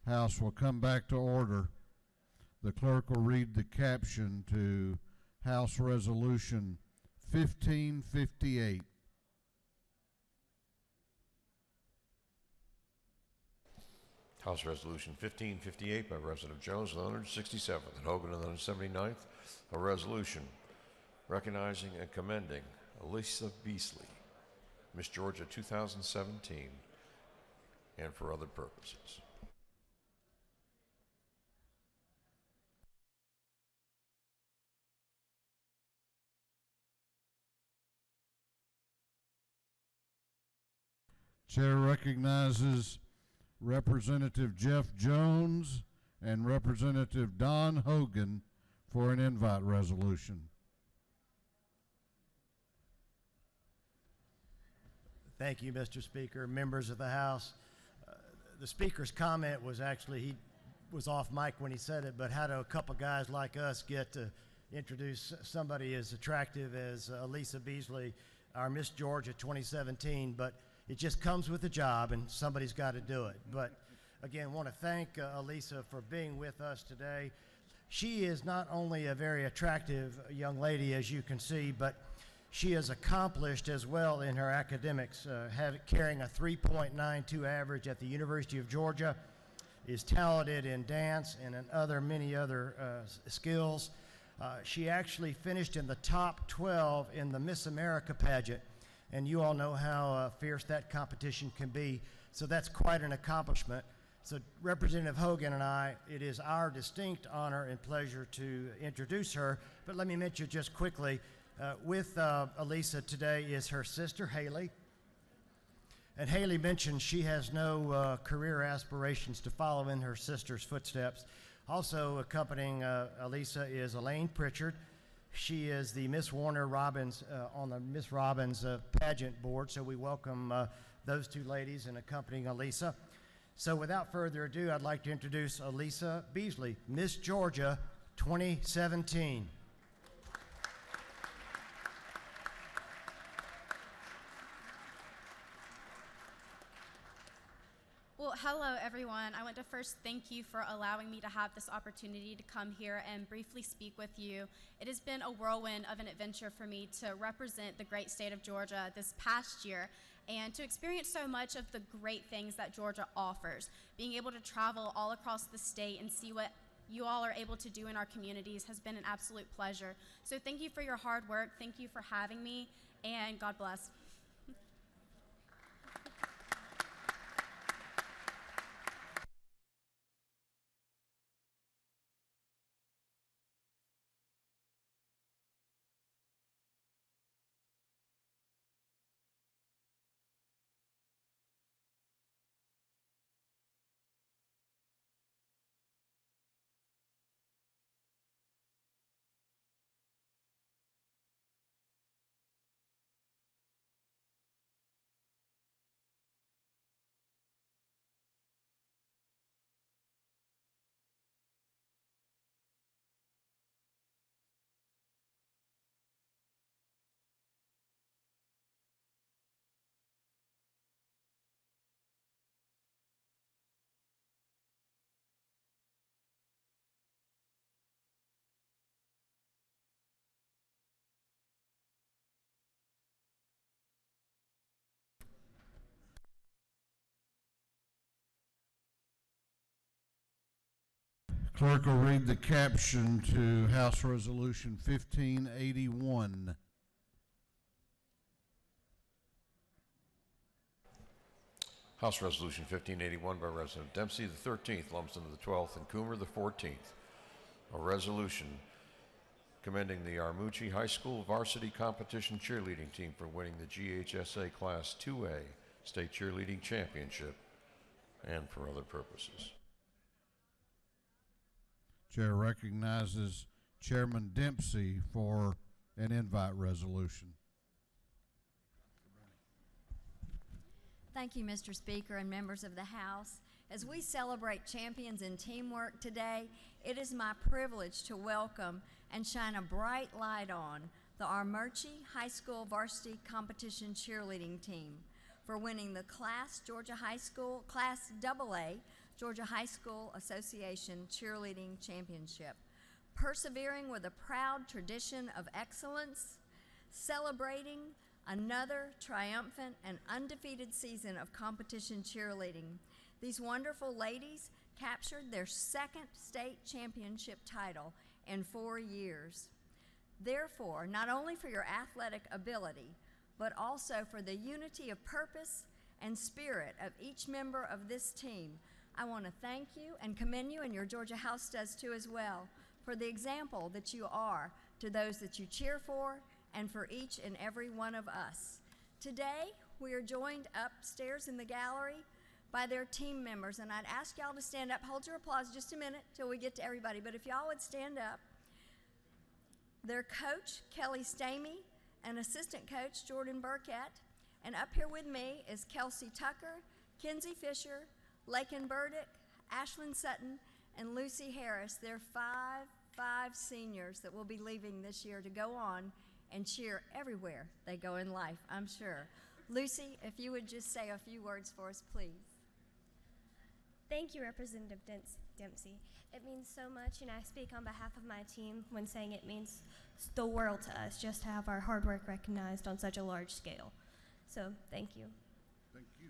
House will come back to order. The clerk will read the caption to House Resolution 1558. House Resolution 1558 by Representative Jones, the 167th, and Hogan, the 179th, a resolution recognizing and commending Elisa Beasley, Miss Georgia 2017, and for other purposes. Chair recognizes Representative Jeff Jones and Representative Don Hogan for an invite resolution. Thank you, Mr. Speaker. Members of the House, the Speaker's comment was actually, he was off mic when he said it, but how do a couple guys like us get to introduce somebody as attractive as Elisa Beasley, our Miss Georgia 2017, but it just comes with the job and somebody's got to do it. But again, want to thank Elisa for being with us today. She is not only a very attractive young lady, as you can see, but she is accomplished as well in her academics, carrying a 3.92 average at the University of Georgia, is talented in dance and in many other skills. She actually finished in the top 12 in the Miss America pageant, and you all know how fierce that competition can be, so that's quite an accomplishment. So Representative Hogan and I, it is our distinct honor and pleasure to introduce her, but let me mention just quickly, with Elisa today is her sister, Haley. And Haley mentioned she has no career aspirations to follow in her sister's footsteps. Also accompanying Elisa is Elaine Pritchard. She is the Miss Warner Robbins on the Miss Robbins pageant board, so we welcome those two ladies and accompanying Elisa. So without further ado, I'd like to introduce Elisa Beasley, Miss Georgia 2017. Well, hello everyone. I want to first thank you for allowing me to have this opportunity to come here and briefly speak with you. It has been a whirlwind of an adventure for me to represent the great state of Georgia this past year and to experience so much of the great things that Georgia offers. Being able to travel all across the state and see what you all are able to do in our communities has been an absolute pleasure. So thank you for your hard work. Thank you for having me, and God bless. Clerk will read the caption to House Resolution 1581. House Resolution 1581 by Representative Dempsey, the 13th, Lumsden, the 12th, and Coomer, the 14th. A resolution commending the Armucci High School varsity competition cheerleading team for winning the GHSA Class 2A State Cheerleading Championship and for other purposes. Chair recognizes Chairman Dempsey for an invite resolution. Thank you, Mr. Speaker and members of the House. As we celebrate champions in teamwork today, it is my privilege to welcome and shine a bright light on the Armucci High School Varsity Competition Cheerleading Team for winning the Georgia High School Class AA Georgia High School Association Cheerleading Championship, persevering with a proud tradition of excellence, celebrating another triumphant and undefeated season of competition cheerleading. These wonderful ladies captured their second state championship title in 4 years. Therefore, not only for your athletic ability, but also for the unity of purpose and spirit of each member of this team, I want to thank you and commend you, and your Georgia House does too as well, for the example that you are to those that you cheer for and for each and every one of us. Today, we are joined upstairs in the gallery by their team members, and I'd ask y'all to stand up. Hold your applause just a minute till we get to everybody, but if y'all would stand up. Their coach, Kelly Stamey, and assistant coach, Jordan Burkett, and up here with me is Kelsey Tucker, Kenzie Fisher, Lakin Burdick, Ashlyn Sutton, and Lucy Harris. They're five seniors that will be leaving this year to go on and cheer everywhere they go in life, I'm sure. Lucy, if you would just say a few words for us, please. Thank you, Representative Dempsey. It means so much, and I speak on behalf of my team when saying it means the world to us just to have our hard work recognized on such a large scale. So, thank you. Thank you.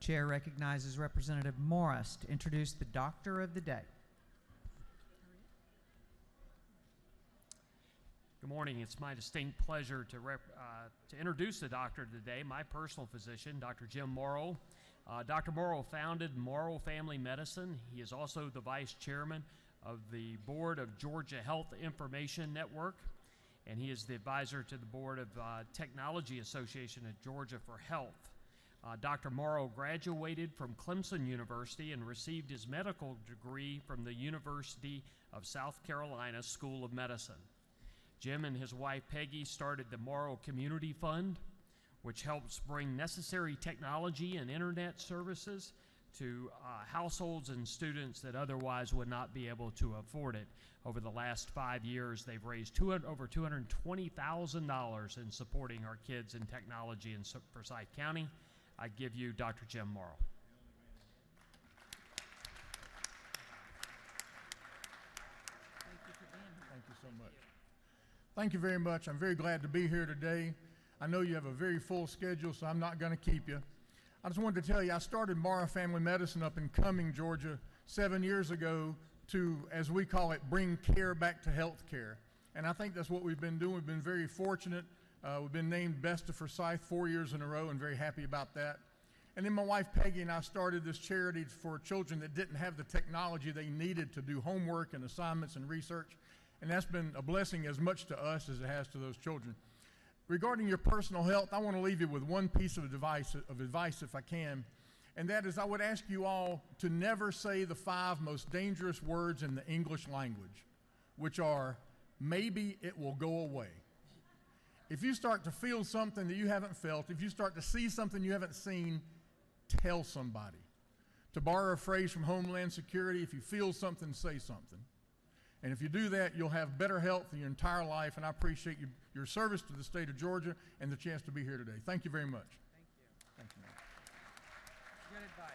Chair recognizes Representative Morris to introduce the Doctor of the Day. Good morning. It's my distinct pleasure to introduce the Doctor of the Day, my personal physician, Dr. Jim Morrow. Dr. Morrow founded Morrow Family Medicine. He is also the vice chairman of the board of Georgia Health Information Network, and he is the advisor to the board of Technology Association of Georgia for Health. Dr. Morrow graduated from Clemson University and received his medical degree from the University of South Carolina School of Medicine. Jim and his wife Peggy started the Morrow Community Fund, which helps bring necessary technology and internet services to households and students that otherwise would not be able to afford it. Over the last 5 years, they've raised over $220,000 in supporting our kids in technology in Forsyth County. I give you Dr. Jim Morrow. Thank you so much. Thank you very much. I'm very glad to be here today. I know you have a very full schedule, so I'm not going to keep you. I just wanted to tell you, I started Morrow Family Medicine up in Cumming, Georgia, 7 years ago to, as we call it, bring care back to health care. And I think that's what we've been doing. We've been very fortunate We've been named Best of Forsyth 4 years in a row, and very happy about that. And then my wife Peggy and I started this charity for children that didn't have the technology they needed to do homework and assignments and research. And that's been a blessing as much to us as it has to those children. Regarding your personal health, I want to leave you with one piece of advice if I can. And that is, I would ask you all to never say the 5 most dangerous words in the English language, which are, maybe it will go away. If you start to feel something that you haven't felt, if you start to see something you haven't seen, tell somebody. To borrow a phrase from Homeland Security, if you feel something, say something. And if you do that, you'll have better health in your entire life, and I appreciate your service to the state of Georgia and the chance to be here today. Thank you very much. Thank you. Thank you. Good advice.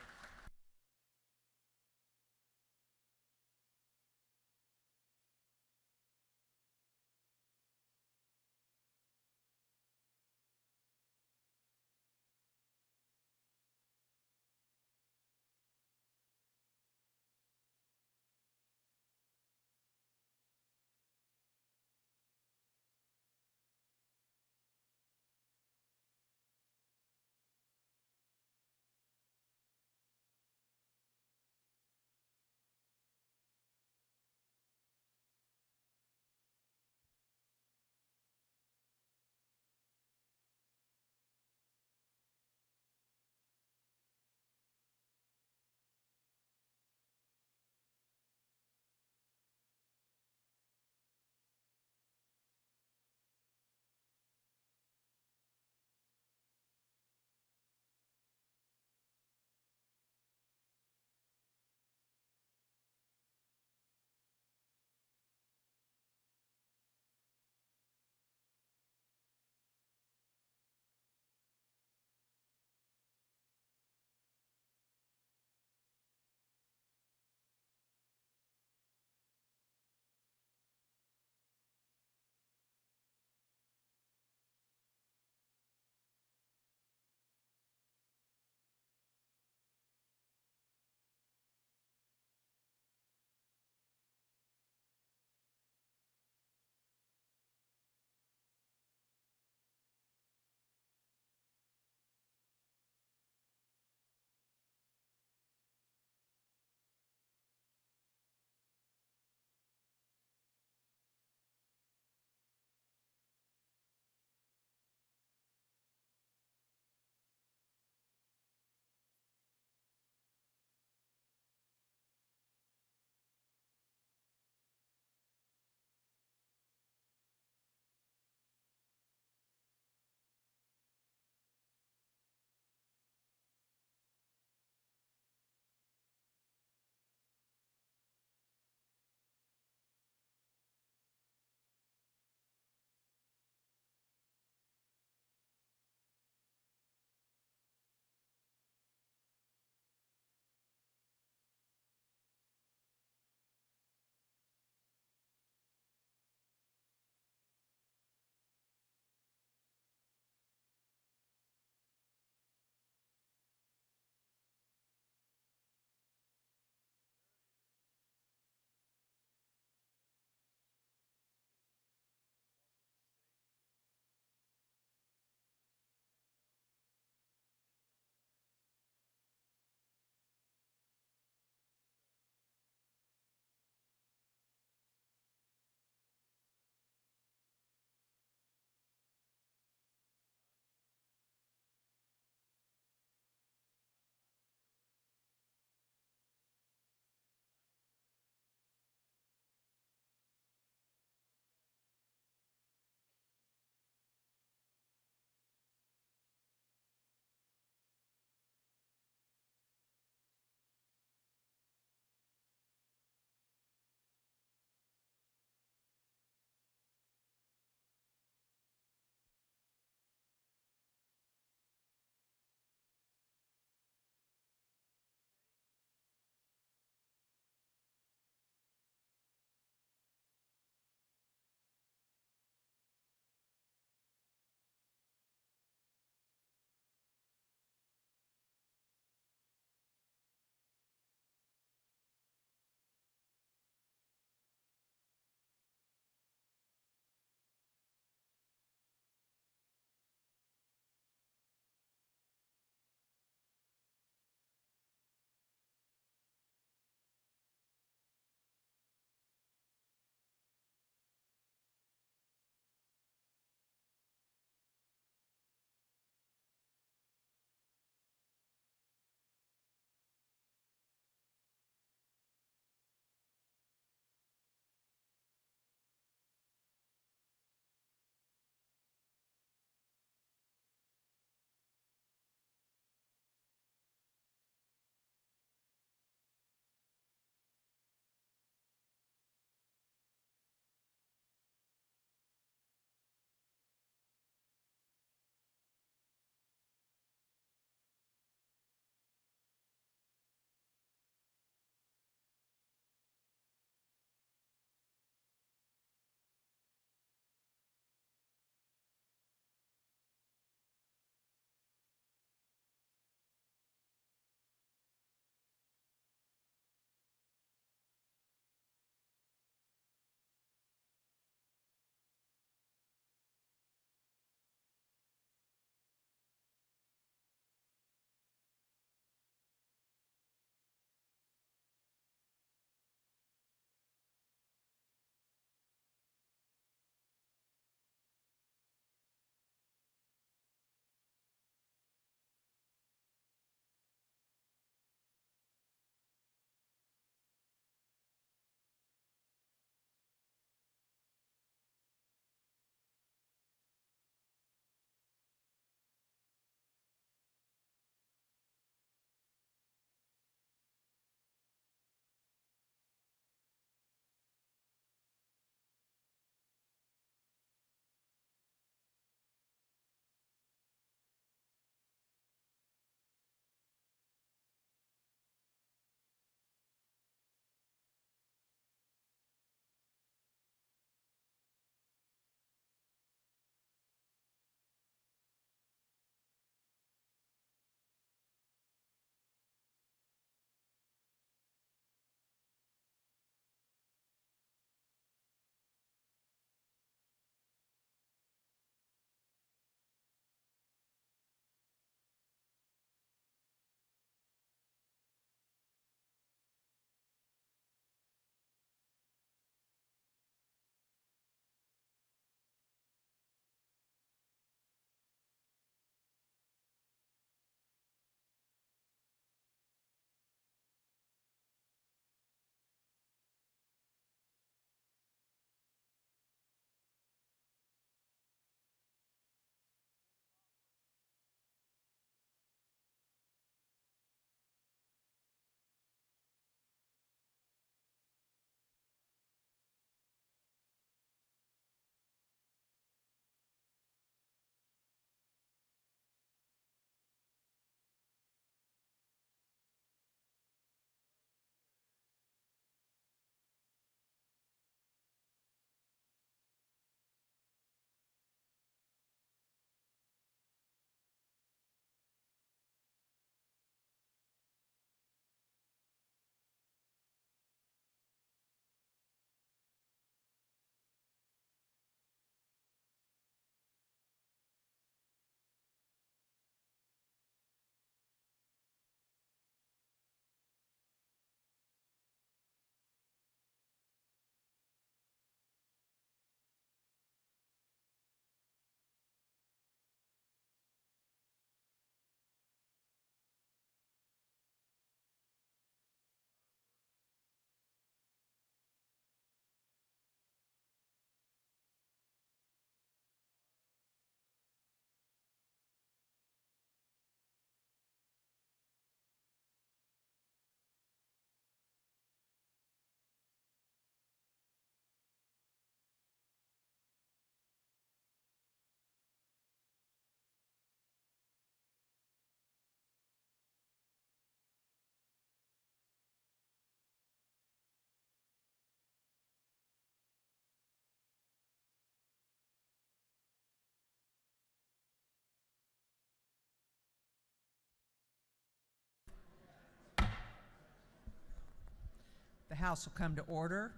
House will come to order.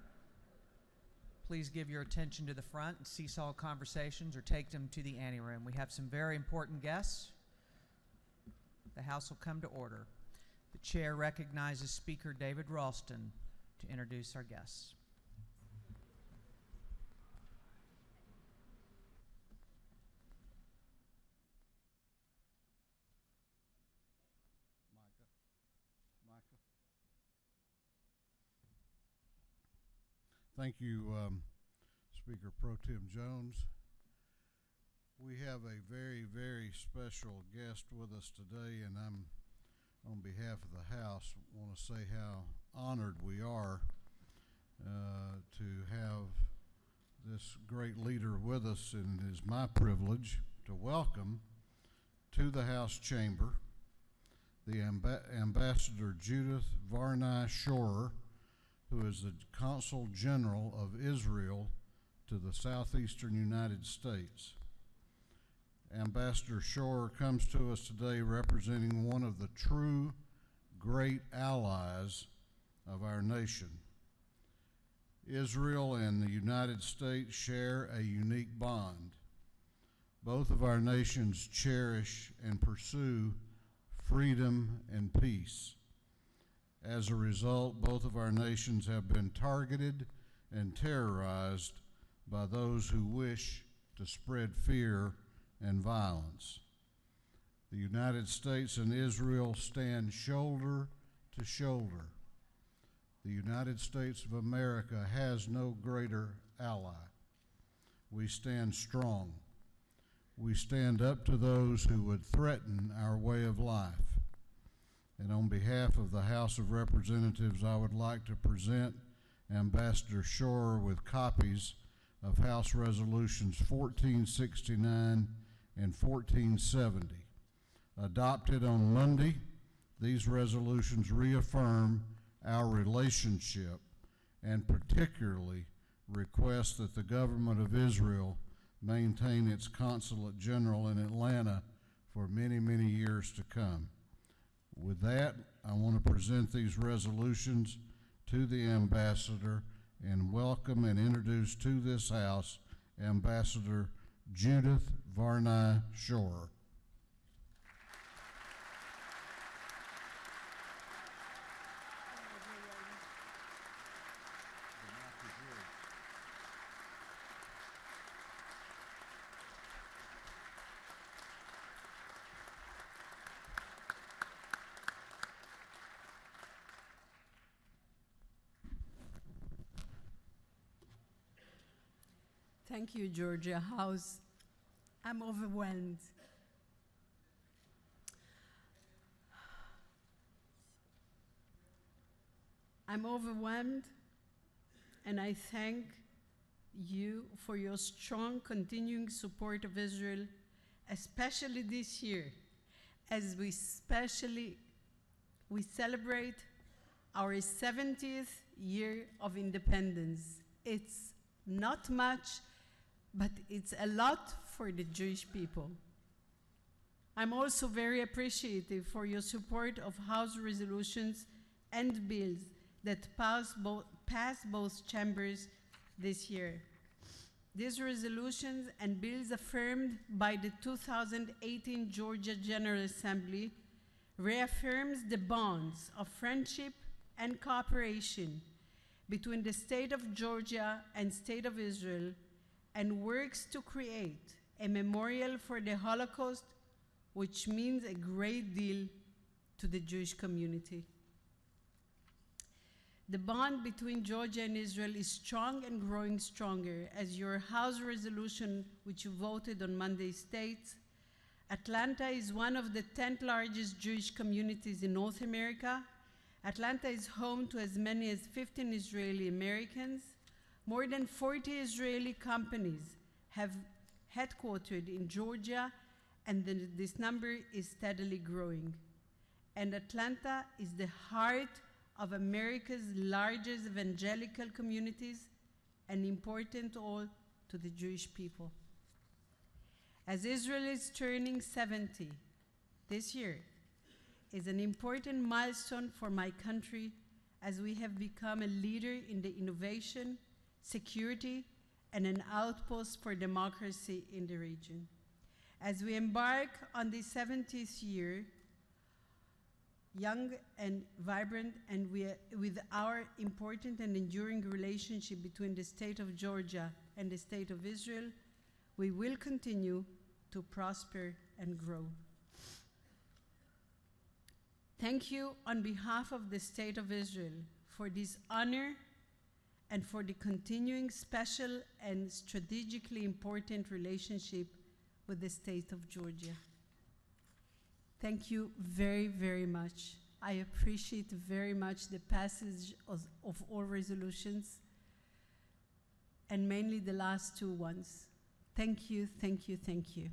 Please give your attention to the front and cease all conversations or take them to the anteroom. We have some very important guests. The House will come to order. The chair recognizes Speaker David Ralston to introduce our guests. Thank you, Speaker Pro Tem Jones. We have a very, very special guest with us today, and I'm, on behalf of the House, want to say how honored we are to have this great leader with us, and it is my privilege to welcome to the House chamber the Ambassador Judith Varney Shorer, who is the Consul General of Israel to the southeastern United States. Ambassador Shorer comes to us today representing one of the true great allies of our nation. Israel and the United States share a unique bond. Both of our nations cherish and pursue freedom and peace. As a result, both of our nations have been targeted and terrorized by those who wish to spread fear and violence. The United States and Israel stand shoulder to shoulder. The United States of America has no greater ally. We stand strong. We stand up to those who would threaten our way of life. And on behalf of the House of Representatives, I would like to present Ambassador Shorer with copies of House Resolutions 1469 and 1470. Adopted on Monday, these resolutions reaffirm our relationship and particularly request that the government of Israel maintain its consulate general in Atlanta for many, many years to come. With that, I want to present these resolutions to the ambassador and welcome and introduce to this House Ambassador Judith Varney Shorer. Thank you, Georgia House. I'm overwhelmed. I'm overwhelmed, and I thank you for your strong continuing support of Israel, especially this year, as we celebrate our 70th year of independence. It's not much, but it's a lot for the Jewish people. I'm also very appreciative for your support of House resolutions and bills that pass both chambers this year. These resolutions and bills affirmed by the 2018 Georgia General Assembly reaffirms the bonds of friendship and cooperation between the state of Georgia and state of Israel, and works to create a memorial for the Holocaust, which means a great deal to the Jewish community. The bond between Georgia and Israel is strong and growing stronger, as your House resolution, which you voted on Monday, states. Atlanta is one of the 10th largest Jewish communities in North America. Atlanta is home to as many as 15 Israeli Americans. More than 40 Israeli companies have headquartered in Georgia, and this number is steadily growing. And Atlanta is the heart of America's largest evangelical communities and important all to the Jewish people. As Israel is turning 70 this year, is an important milestone for my country as we have become a leader in the innovation, security, and an outpost for democracy in the region. As we embark on the 70th year, young and vibrant, and with our important and enduring relationship between the state of Georgia and the state of Israel, we will continue to prosper and grow. Thank you on behalf of the state of Israel for this honor and for the continuing special and strategically important relationship with the state of Georgia. Thank you very, very much. I appreciate very much the passage of all resolutions, and mainly the last two ones. Thank you, thank you, thank you.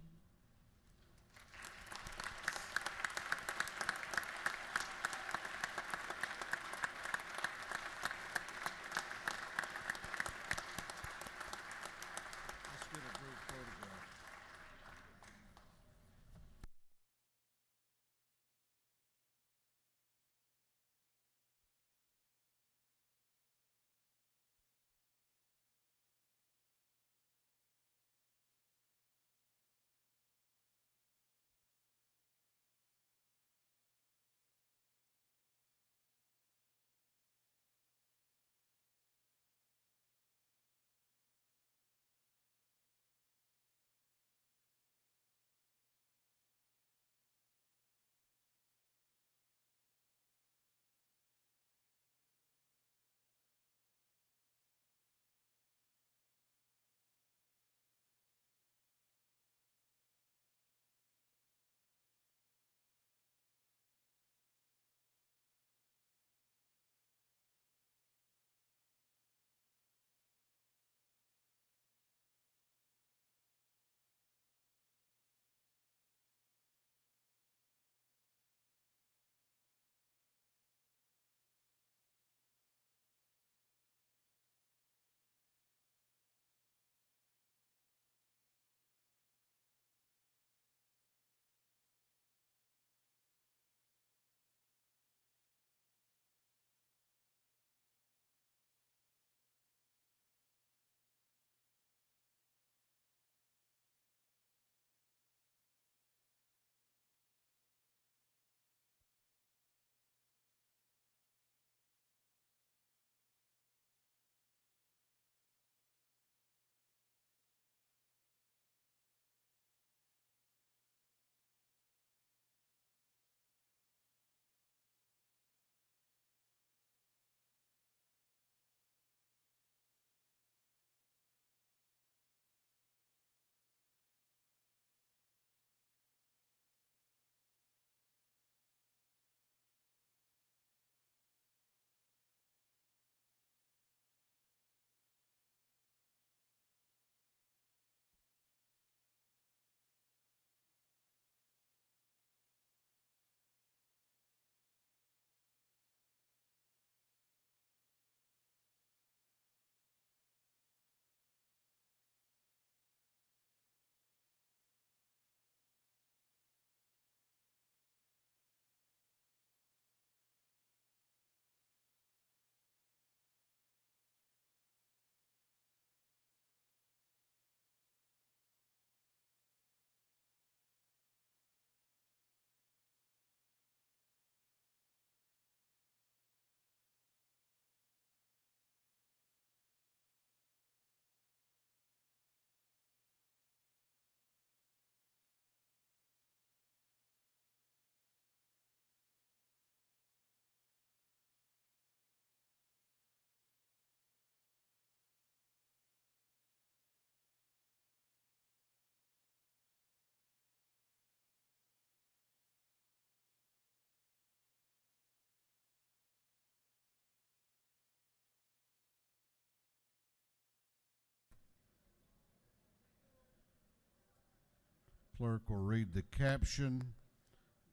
Clerk will read the caption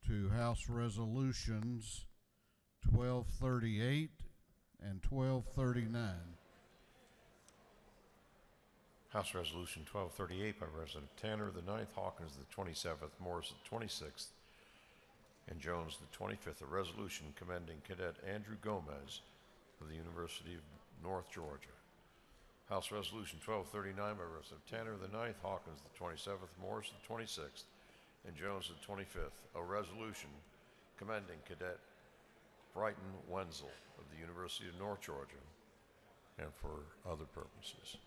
to House Resolutions 1238 and 1239. House Resolution 1238 by Resident Tanner, the 9th, Hawkins, the 27th, Morris, the 26th, and Jones, the 25th. A resolution commending Cadet Andrew Gomez of the University of North Georgia. House Resolution 1239 by Representative Tanner the 9th, Hawkins the 27th, Morris the 26th, and Jones the 25th. A resolution commending Cadet Brighton Wenzel of the University of North Georgia and for other purposes.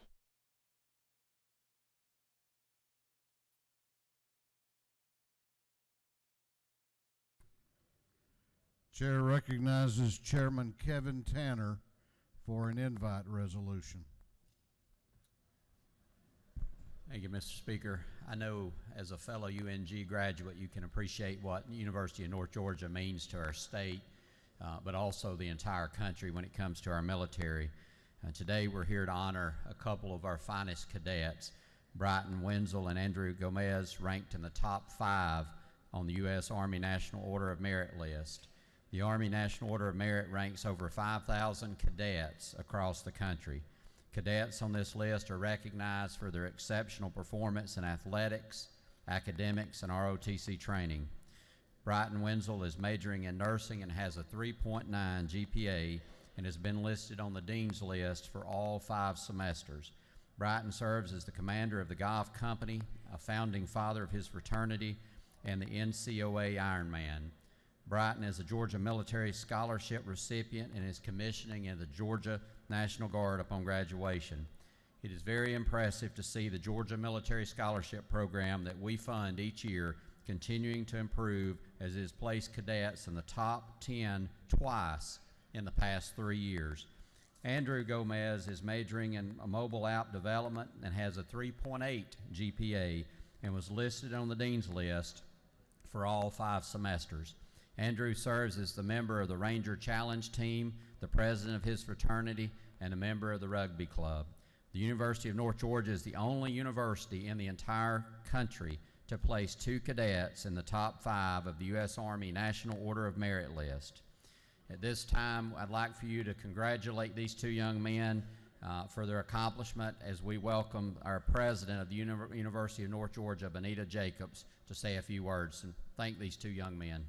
Chair recognizes Chairman Kevin Tanner for an invite resolution. Thank you, Mr. Speaker. I know as a fellow UNG graduate, you can appreciate what the University of North Georgia means to our state, but also the entire country when it comes to our military. Today we're here to honor a couple of our finest cadets, Brighton Wenzel and Andrew Gomez, ranked in the top 5 on the U.S. Army National Order of Merit list. The Army National Order of Merit ranks over 5,000 cadets across the country. Cadets on this list are recognized for their exceptional performance in athletics, academics, and ROTC training. Brighton Wenzel is majoring in nursing and has a 3.9 GPA and has been listed on the Dean's List for all 5 semesters. Brighton serves as the commander of the Golf Company, a founding father of his fraternity, and the NCOA Ironman. Brighton is a Georgia Military Scholarship recipient and is commissioning in the Georgia National Guard upon graduation. It is very impressive to see the Georgia Military Scholarship Program that we fund each year continuing to improve, as it has placed cadets in the top 10 twice in the past 3 years. Andrew Gomez is majoring in mobile app development and has a 3.8 GPA and was listed on the Dean's List for all 5 semesters. Andrew serves as the member of the Ranger Challenge team, the president of his fraternity, and a member of the rugby club. The University of North Georgia is the only university in the entire country to place 2 cadets in the top 5 of the U.S. Army National Order of Merit list. At this time, I'd like for you to congratulate these 2 young men for their accomplishment as we welcome our president of the University of North Georgia, Benita Jacobs, to say a few words and thank these 2 young men.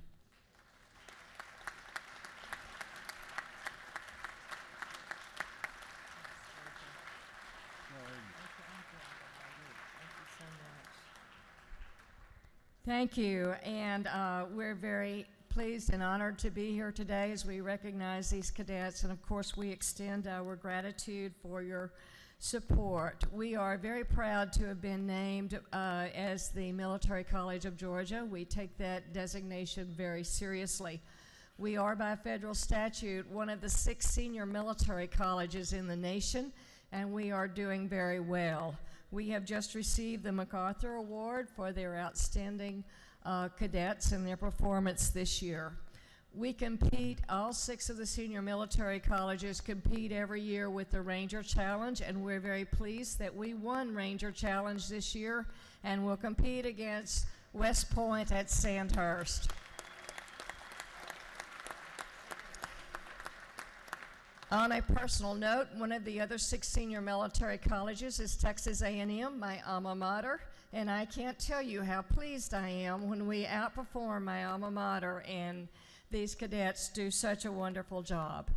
Thank you, and we're very pleased and honored to be here today as we recognize these cadets, and of course we extend our gratitude for your support. We are very proud to have been named as the Military College of Georgia. We take that designation very seriously. We are, by federal statute, one of the 6 senior military colleges in the nation, and we are doing very well. We have just received the MacArthur Award for their outstanding cadets and their performance this year. We compete, all 6 of the senior military colleges compete every year with the Ranger Challenge, and we're very pleased that we won Ranger Challenge this year and will compete against West Point at Sandhurst. On a personal note, one of the other 6 senior military colleges is Texas A&M, my alma mater, and I can't tell you how pleased I am when we outperform my alma mater, and these cadets do such a wonderful job.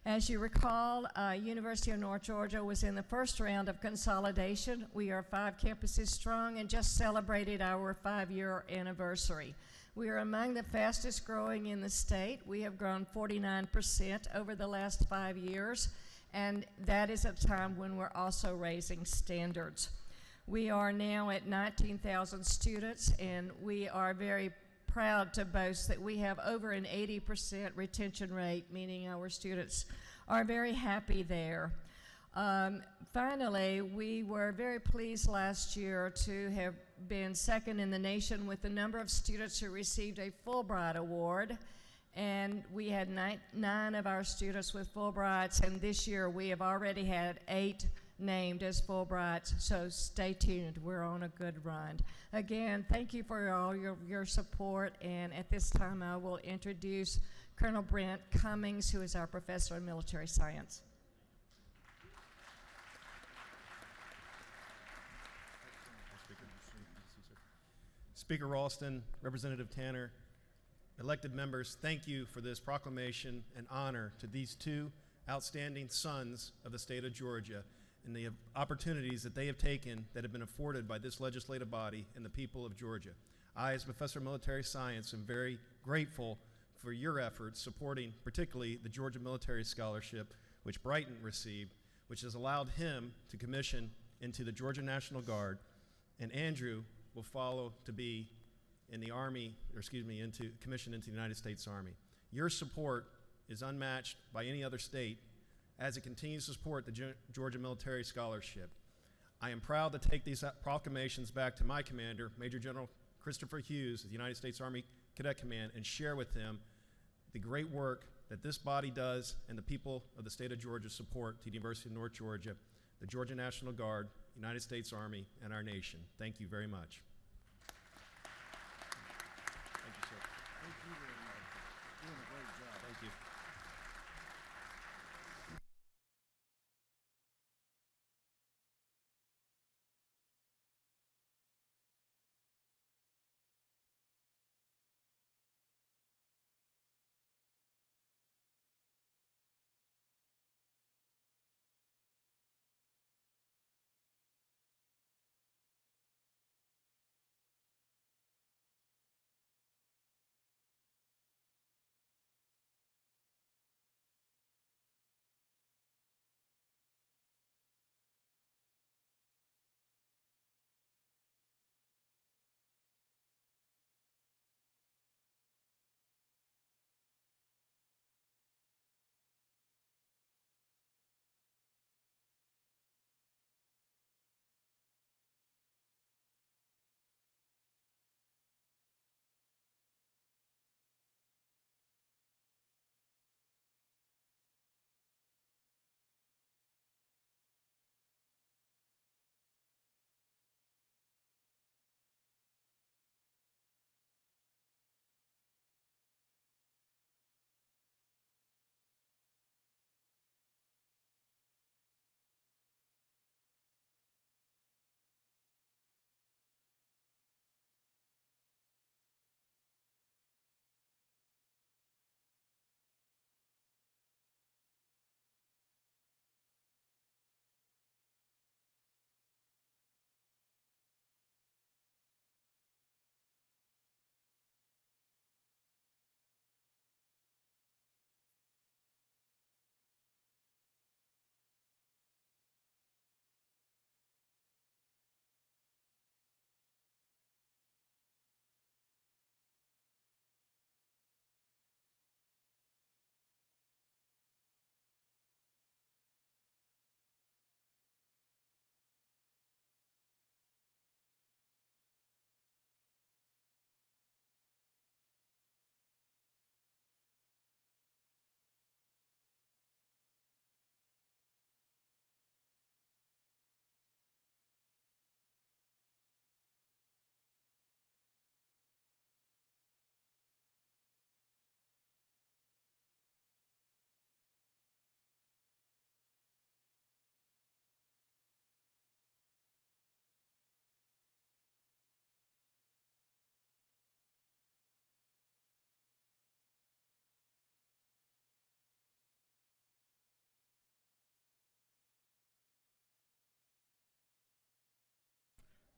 As you recall, University of North Georgia was in the first round of consolidation. We are 5 campuses strong and just celebrated our 5-year anniversary. We are among the fastest growing in the state. We have grown 49% over the last 5 years, and that is a time when we're also raising standards. We are now at 19,000 students, and we are very proud to boast that we have over an 80% retention rate, meaning our students are very happy there. Finally, we were very pleased last year to have been second in the nation with the number of students who received a Fulbright Award, and we had 9 of our students with Fulbrights, and this year we have already had 8 named as Fulbrights, so stay tuned. We're on a good run. Again, thank you for all your support, and at this time I will introduce Colonel Brent Cummings, who is our professor of military science. Speaker Ralston, Representative Tanner, elected members, thank you for this proclamation and honor to these 2 outstanding sons of the state of Georgia and the opportunities that they have taken that have been afforded by this legislative body and the people of Georgia. I, as Professor of Military Science, am very grateful for your efforts supporting particularly the Georgia Military Scholarship, which Brighton received, which has allowed him to commission into the Georgia National Guard, and Andrew will follow to be in the Army, commissioned into the United States Army. Your support is unmatched by any other state as it continues to support the Georgia Military Scholarship. I am proud to take these proclamations back to my commander, Major General Christopher Hughes of the United States Army Cadet Command, and share with him the great work that this body does and the people of the state of Georgia support to the University of North Georgia, the Georgia National Guard, United States Army, and our nation. Thank you very much. Thank you, sir. Thank you very much. Doing a great job. Thank you.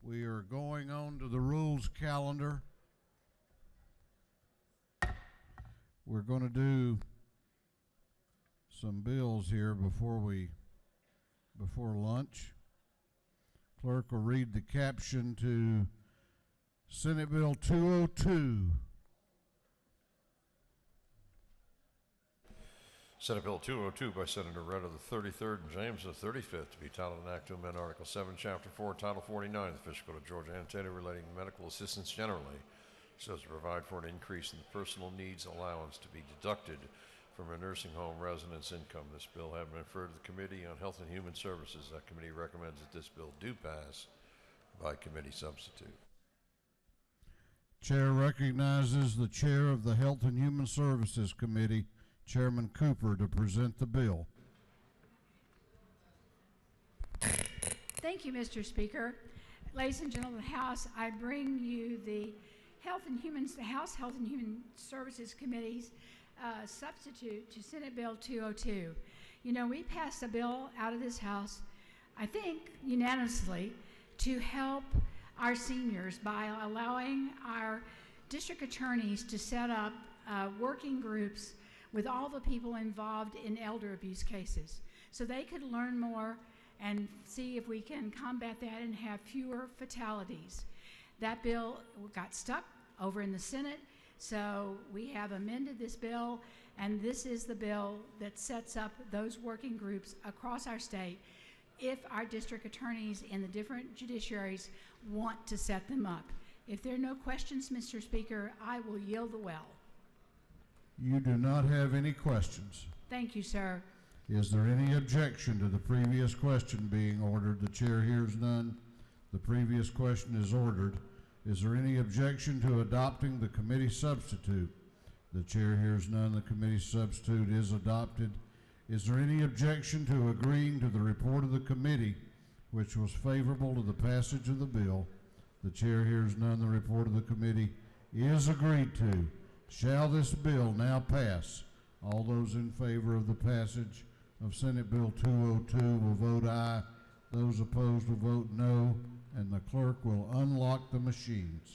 We are going on to the rules calendar. We're going to do some bills here before lunch. Clerk will read the caption to Senate Bill 202. Senate Bill 202 by Senator Rudd of the 33rd and James of the 35th to be titled an act to amend Article 7, Chapter 4, Title 49 of the Official Code of Georgia annotated relating to medical assistance generally, so as to provide for an increase in the personal needs allowance to be deducted from a nursing home resident's income. This bill having been referred to the Committee on Health and Human Services. That committee recommends that this bill do pass by committee substitute. Chair recognizes the chair of the Health and Human Services Committee, Chairman Cooper, to present the bill. Thank you, Mr. Speaker. Ladies and gentlemen of the House, I bring you the House Health and Human Services Committee's substitute to Senate Bill 202. You know, we passed a bill out of this House, I think unanimously, to help our seniors by allowing our district attorneys to set up working groups with all the people involved in elder abuse cases so they could learn more and see if we can combat that and have fewer fatalities. That bill got stuck over in the Senate, so we have amended this bill, and this is the bill that sets up those working groups across our state if our district attorneys in the different judiciaries want to set them up. If there are no questions, Mr. Speaker, I will yield the well. You do not have any questions. Thank you, sir. Is there any objection to the previous question being ordered? The chair hears none. The previous question is ordered. Is there any objection to adopting the committee substitute? The chair hears none. The committee substitute is adopted. Is there any objection to agreeing to the report of the committee, which was favorable to the passage of the bill? The chair hears none. The report of the committee is agreed to. Shall this bill now pass? All those in favor of the passage of Senate Bill 202 will vote aye. Those opposed will vote no, and the clerk will unlock the machines.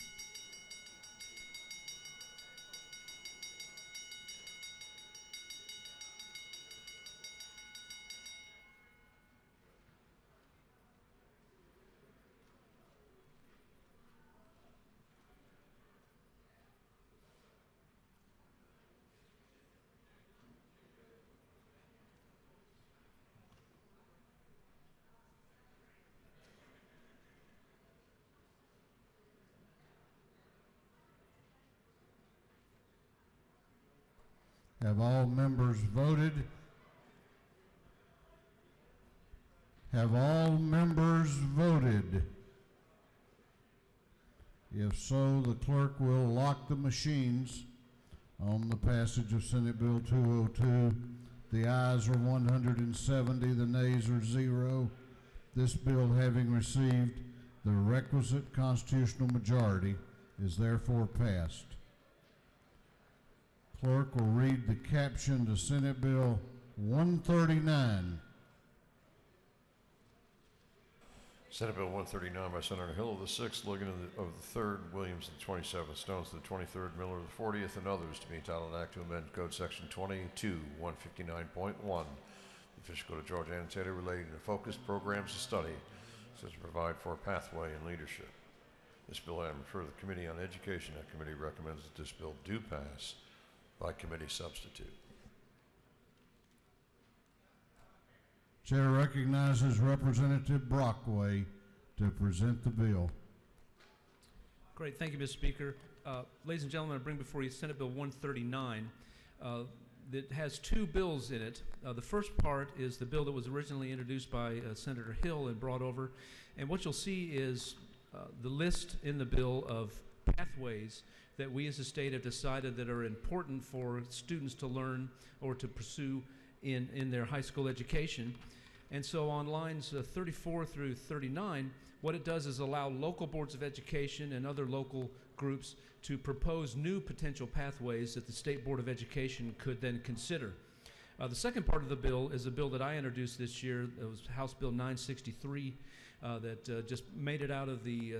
Have all members voted? Have all members voted? If so, the clerk will lock the machines on the passage of Senate Bill 202. The ayes are 170, the nays are 0. This bill, having received the requisite constitutional majority, is therefore passed. Clerk will read the caption to Senate Bill 139. Senate Bill 139 by Senator Hill of the 6th, Ligon of the 3rd, Williams of the 27th, Stones of the 23rd, Miller of the 40th, and others to be entitled an act to amend Code Section 22-159.1, the official code of Georgia annotated relating to focused programs of study, such as provide for a pathway in leadership. This bill item referred to the Committee on Education. That committee recommends that this bill do pass by committee substitute. Chair recognizes Representative Brockway to present the bill. Great, thank you, Mr. Speaker. Ladies and gentlemen, I bring before you Senate Bill 139 that has two bills in it. The first part is the bill that was originally introduced by Senator Hill and brought over. And what you'll see is the list in the bill of pathways that we as a state have decided that are important for students to learn or to pursue in their high school education. And so on lines 34 through 39, what it does is allow local boards of education and other local groups to propose new potential pathways that the State Board of Education could then consider. The second part of the bill is a bill that I introduced this year. It was House Bill 963 that just made it out of the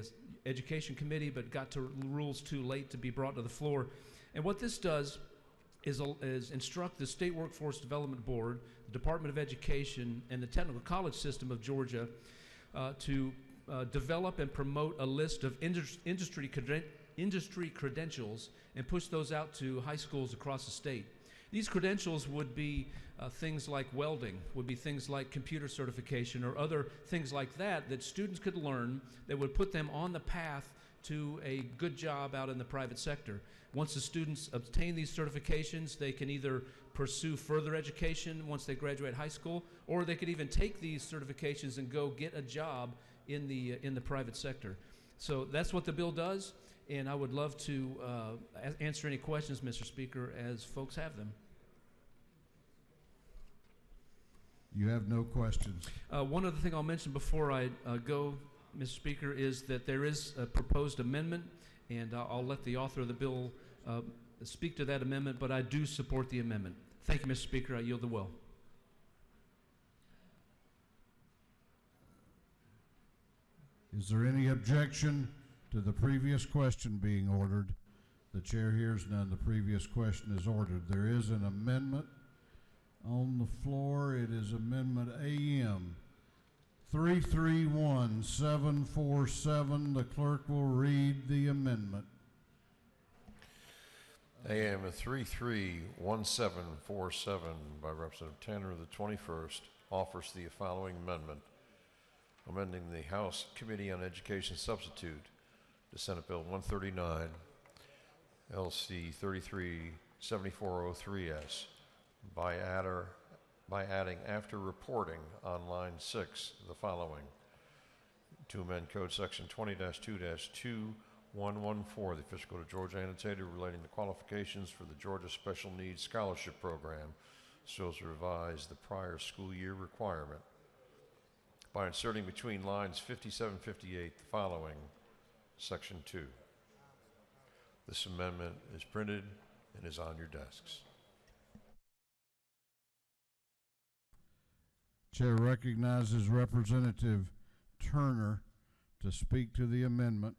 Education Committee but got to rules too late to be brought to the floor. And what this does is instruct the State Workforce Development Board, the Department of Education, and the Technical College System of Georgia to develop and promote a list of industry credentials and push those out to high schools across the state. These credentials would be things like welding, would be things like computer certification or other things like that that students could learn that would put them on the path to a good job out in the private sector. Once the students obtain these certifications, they can either pursue further education once they graduate high school, or they could even take these certifications and go get a job in the private sector. So that's what the bill does, and I would love to answer any questions, Mr. Speaker, as folks have them. You have no questions. One other thing I'll mention before I go, Mr. Speaker, is that there is a proposed amendment, and I'll let the author of the bill speak to that amendment, but I do support the amendment. Thank you, Mr. Speaker. I yield the will. Is there any objection to the previous question being ordered? The chair hears none. The previous question is ordered. There is an amendment on the floor. It is Amendment AM 331747. The clerk will read the amendment. AM 331747 by Representative Tanner of the 21st offers the following amendment, amending the House Committee on Education substitute to Senate Bill 139, LC 337403S by adding after reporting on line 6 the following: to amend Code Section 20-2-2114, the official code of Georgia annotated relating to qualifications for the Georgia Special Needs Scholarship Program so as to revise the prior school year requirement by inserting between lines 57-58 the following: Section 2. This amendment is printed and is on your desks. Chair recognizes Representative Turner to speak to the amendment.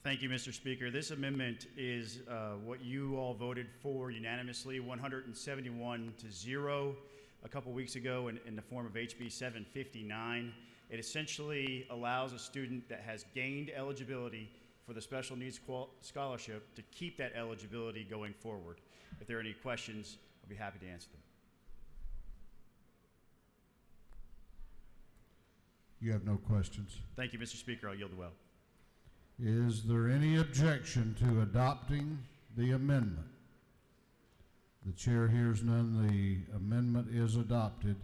Thank you, Mr. Speaker. This amendment is what you all voted for unanimously, 171-0, a couple weeks ago in the form of HB 759. It essentially allows a student that has gained eligibility for the special needs scholarship to keep that eligibility going forward. If there are any questions, I'll be happy to answer them. You have no questions. Thank you, Mr. Speaker. I'll yield the well. Is there any objection to adopting the amendment? The chair hears none. The amendment is adopted.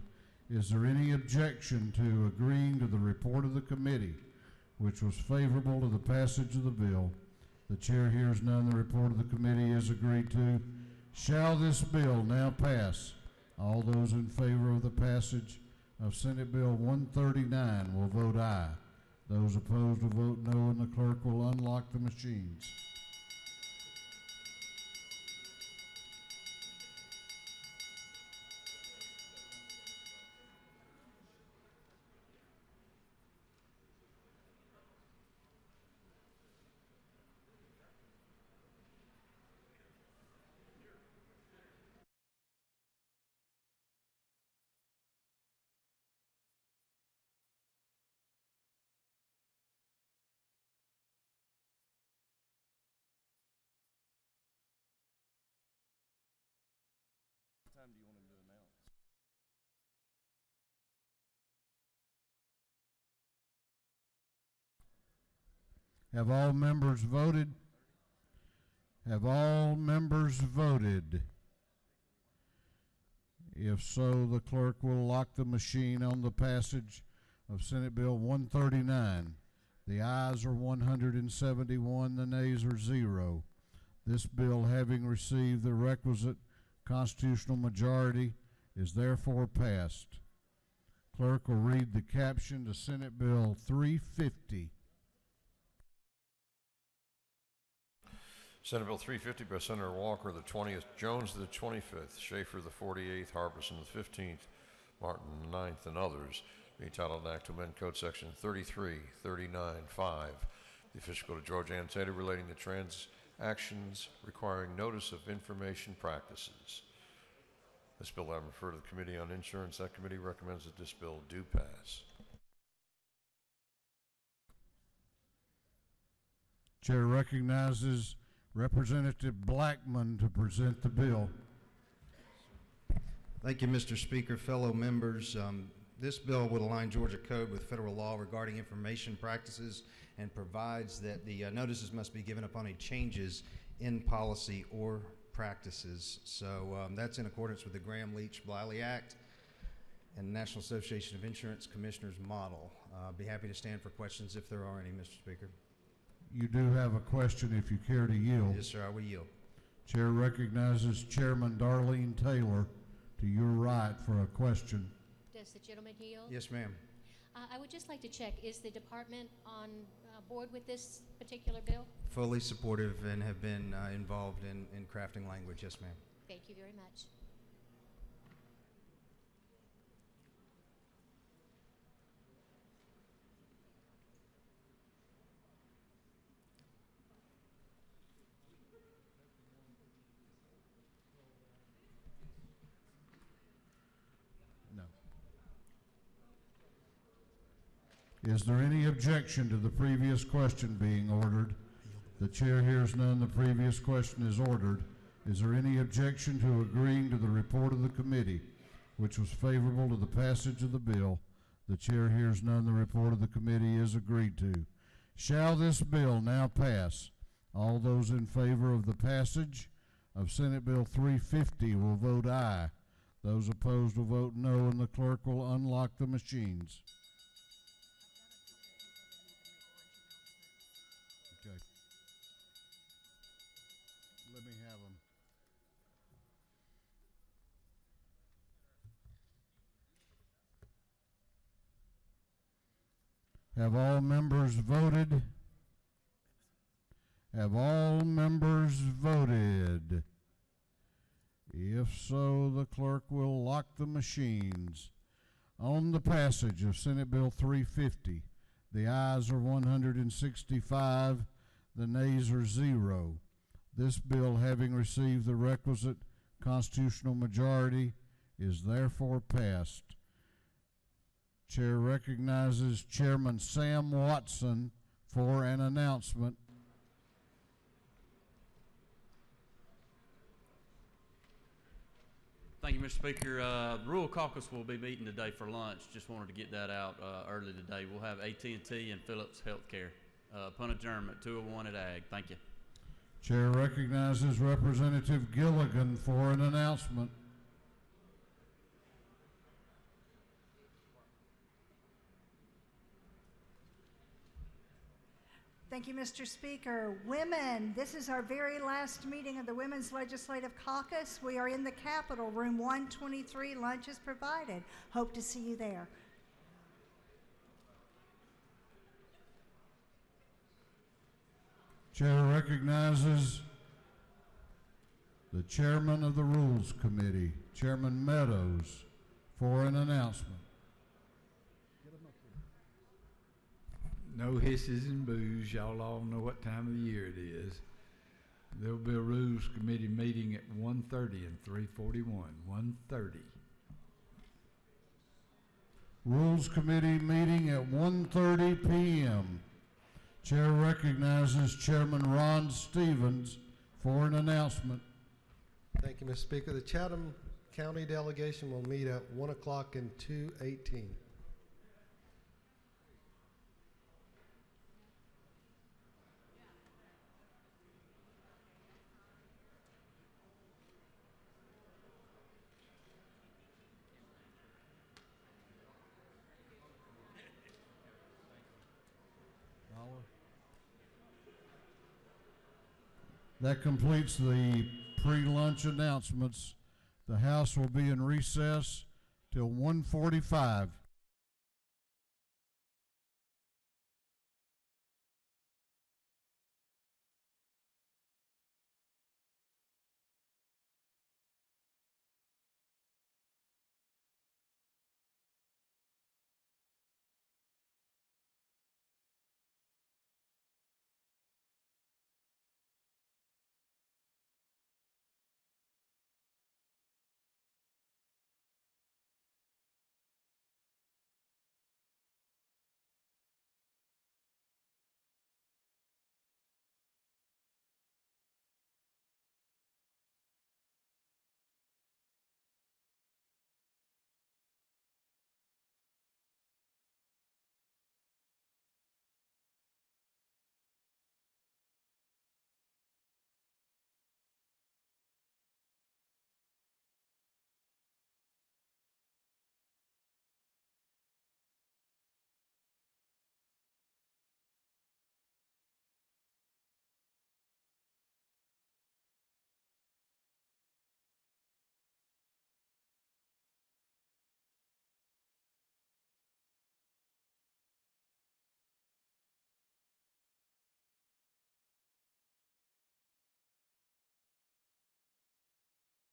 Is there any objection to agreeing to the report of the committee, which was favorable to the passage of the bill? The chair hears none. The report of the committee is agreed to. Shall this bill now pass? All those in favor of the passage of Senate Bill 139 will vote aye. Those opposed will vote no, and the clerk will unlock the machines. What time do you want him to announce? Have all members voted? Have all members voted? If so, the clerk will lock the machine on the passage of Senate Bill 139. The ayes are 171, the nays are 0. This bill, having received the requisite constitutional majority, is therefore passed. Clerk will read the caption to Senate Bill 350. Senate Bill 350 by Senator Walker the 20th, Jones the 25th, Schaefer the 48th, Harbison the 15th, Martin the 9th, and others. Be entitled an act to amend Code Section 3339.5, the official code of Georgia annotated relating to transactions requiring notice of information practices. This bill I refer to the Committee on Insurance. That committee recommends that this bill do pass. Chair recognizes Representative Blackman to present the bill. Thank you, Mr. Speaker. Fellow members, this bill would align Georgia code with federal law regarding information practices and provides that the notices must be given upon any changes in policy or practices. So that's in accordance with the Graham-Leach-Bliley Act and the National Association of Insurance Commissioners model. I'll be happy to stand for questions if there are any, Mr. Speaker. You do have a question if you care to yield. Yes, sir, I will yield. Chair recognizes Chairman Darlene Taylor to your right for a question. Does the gentleman yield? Yes, ma'am. I would just like to check, is the department on board with this particular bill? Fully supportive and have been involved in crafting language. Yes, ma'am. Thank you very much. Is there any objection to the previous question being ordered? The chair hears none. The previous question is ordered. Is there any objection to agreeing to the report of the committee, which was favorable to the passage of the bill? The chair hears none. The report of the committee is agreed to. Shall this bill now pass? All those in favor of the passage of Senate Bill 350 will vote aye. Those opposed will vote no, and the clerk will unlock the machines. Okay. Let me have them. Have all members voted? Have all members voted? If so, the clerk will lock the machines. On the passage of Senate Bill 350, the ayes are 165, the nays are 0. This bill, having received the requisite constitutional majority, is therefore passed. Chair recognizes Chairman Sam Watson for an announcement. Thank you, Mr. Speaker. The Rural Caucus will be meeting today for lunch. Just wanted to get that out early today. We'll have AT&T and Phillips Healthcare upon adjournment, 201 at Ag. Thank you. Chair recognizes Representative Gilligan for an announcement. Thank you, Mr. Speaker. Women, this is our very last meeting of the Women's Legislative Caucus. We are in the Capitol, room 123. Lunch is provided. Hope to see you there. Chair recognizes the Chairman of the Rules Committee, Chairman Meadows, for an announcement. No hisses and boos. Y'all all know what time of the year it is. There will be a Rules Committee meeting at 1:30 and 341. 1:30. Rules Committee meeting at 1:30 p.m. Chair recognizes Chairman Ron Stevens for an announcement. Thank you, Mr. Speaker. The Chatham County delegation will meet at 1 o'clock and 2:18. That completes the pre-lunch announcements. The House will be in recess till 1:45.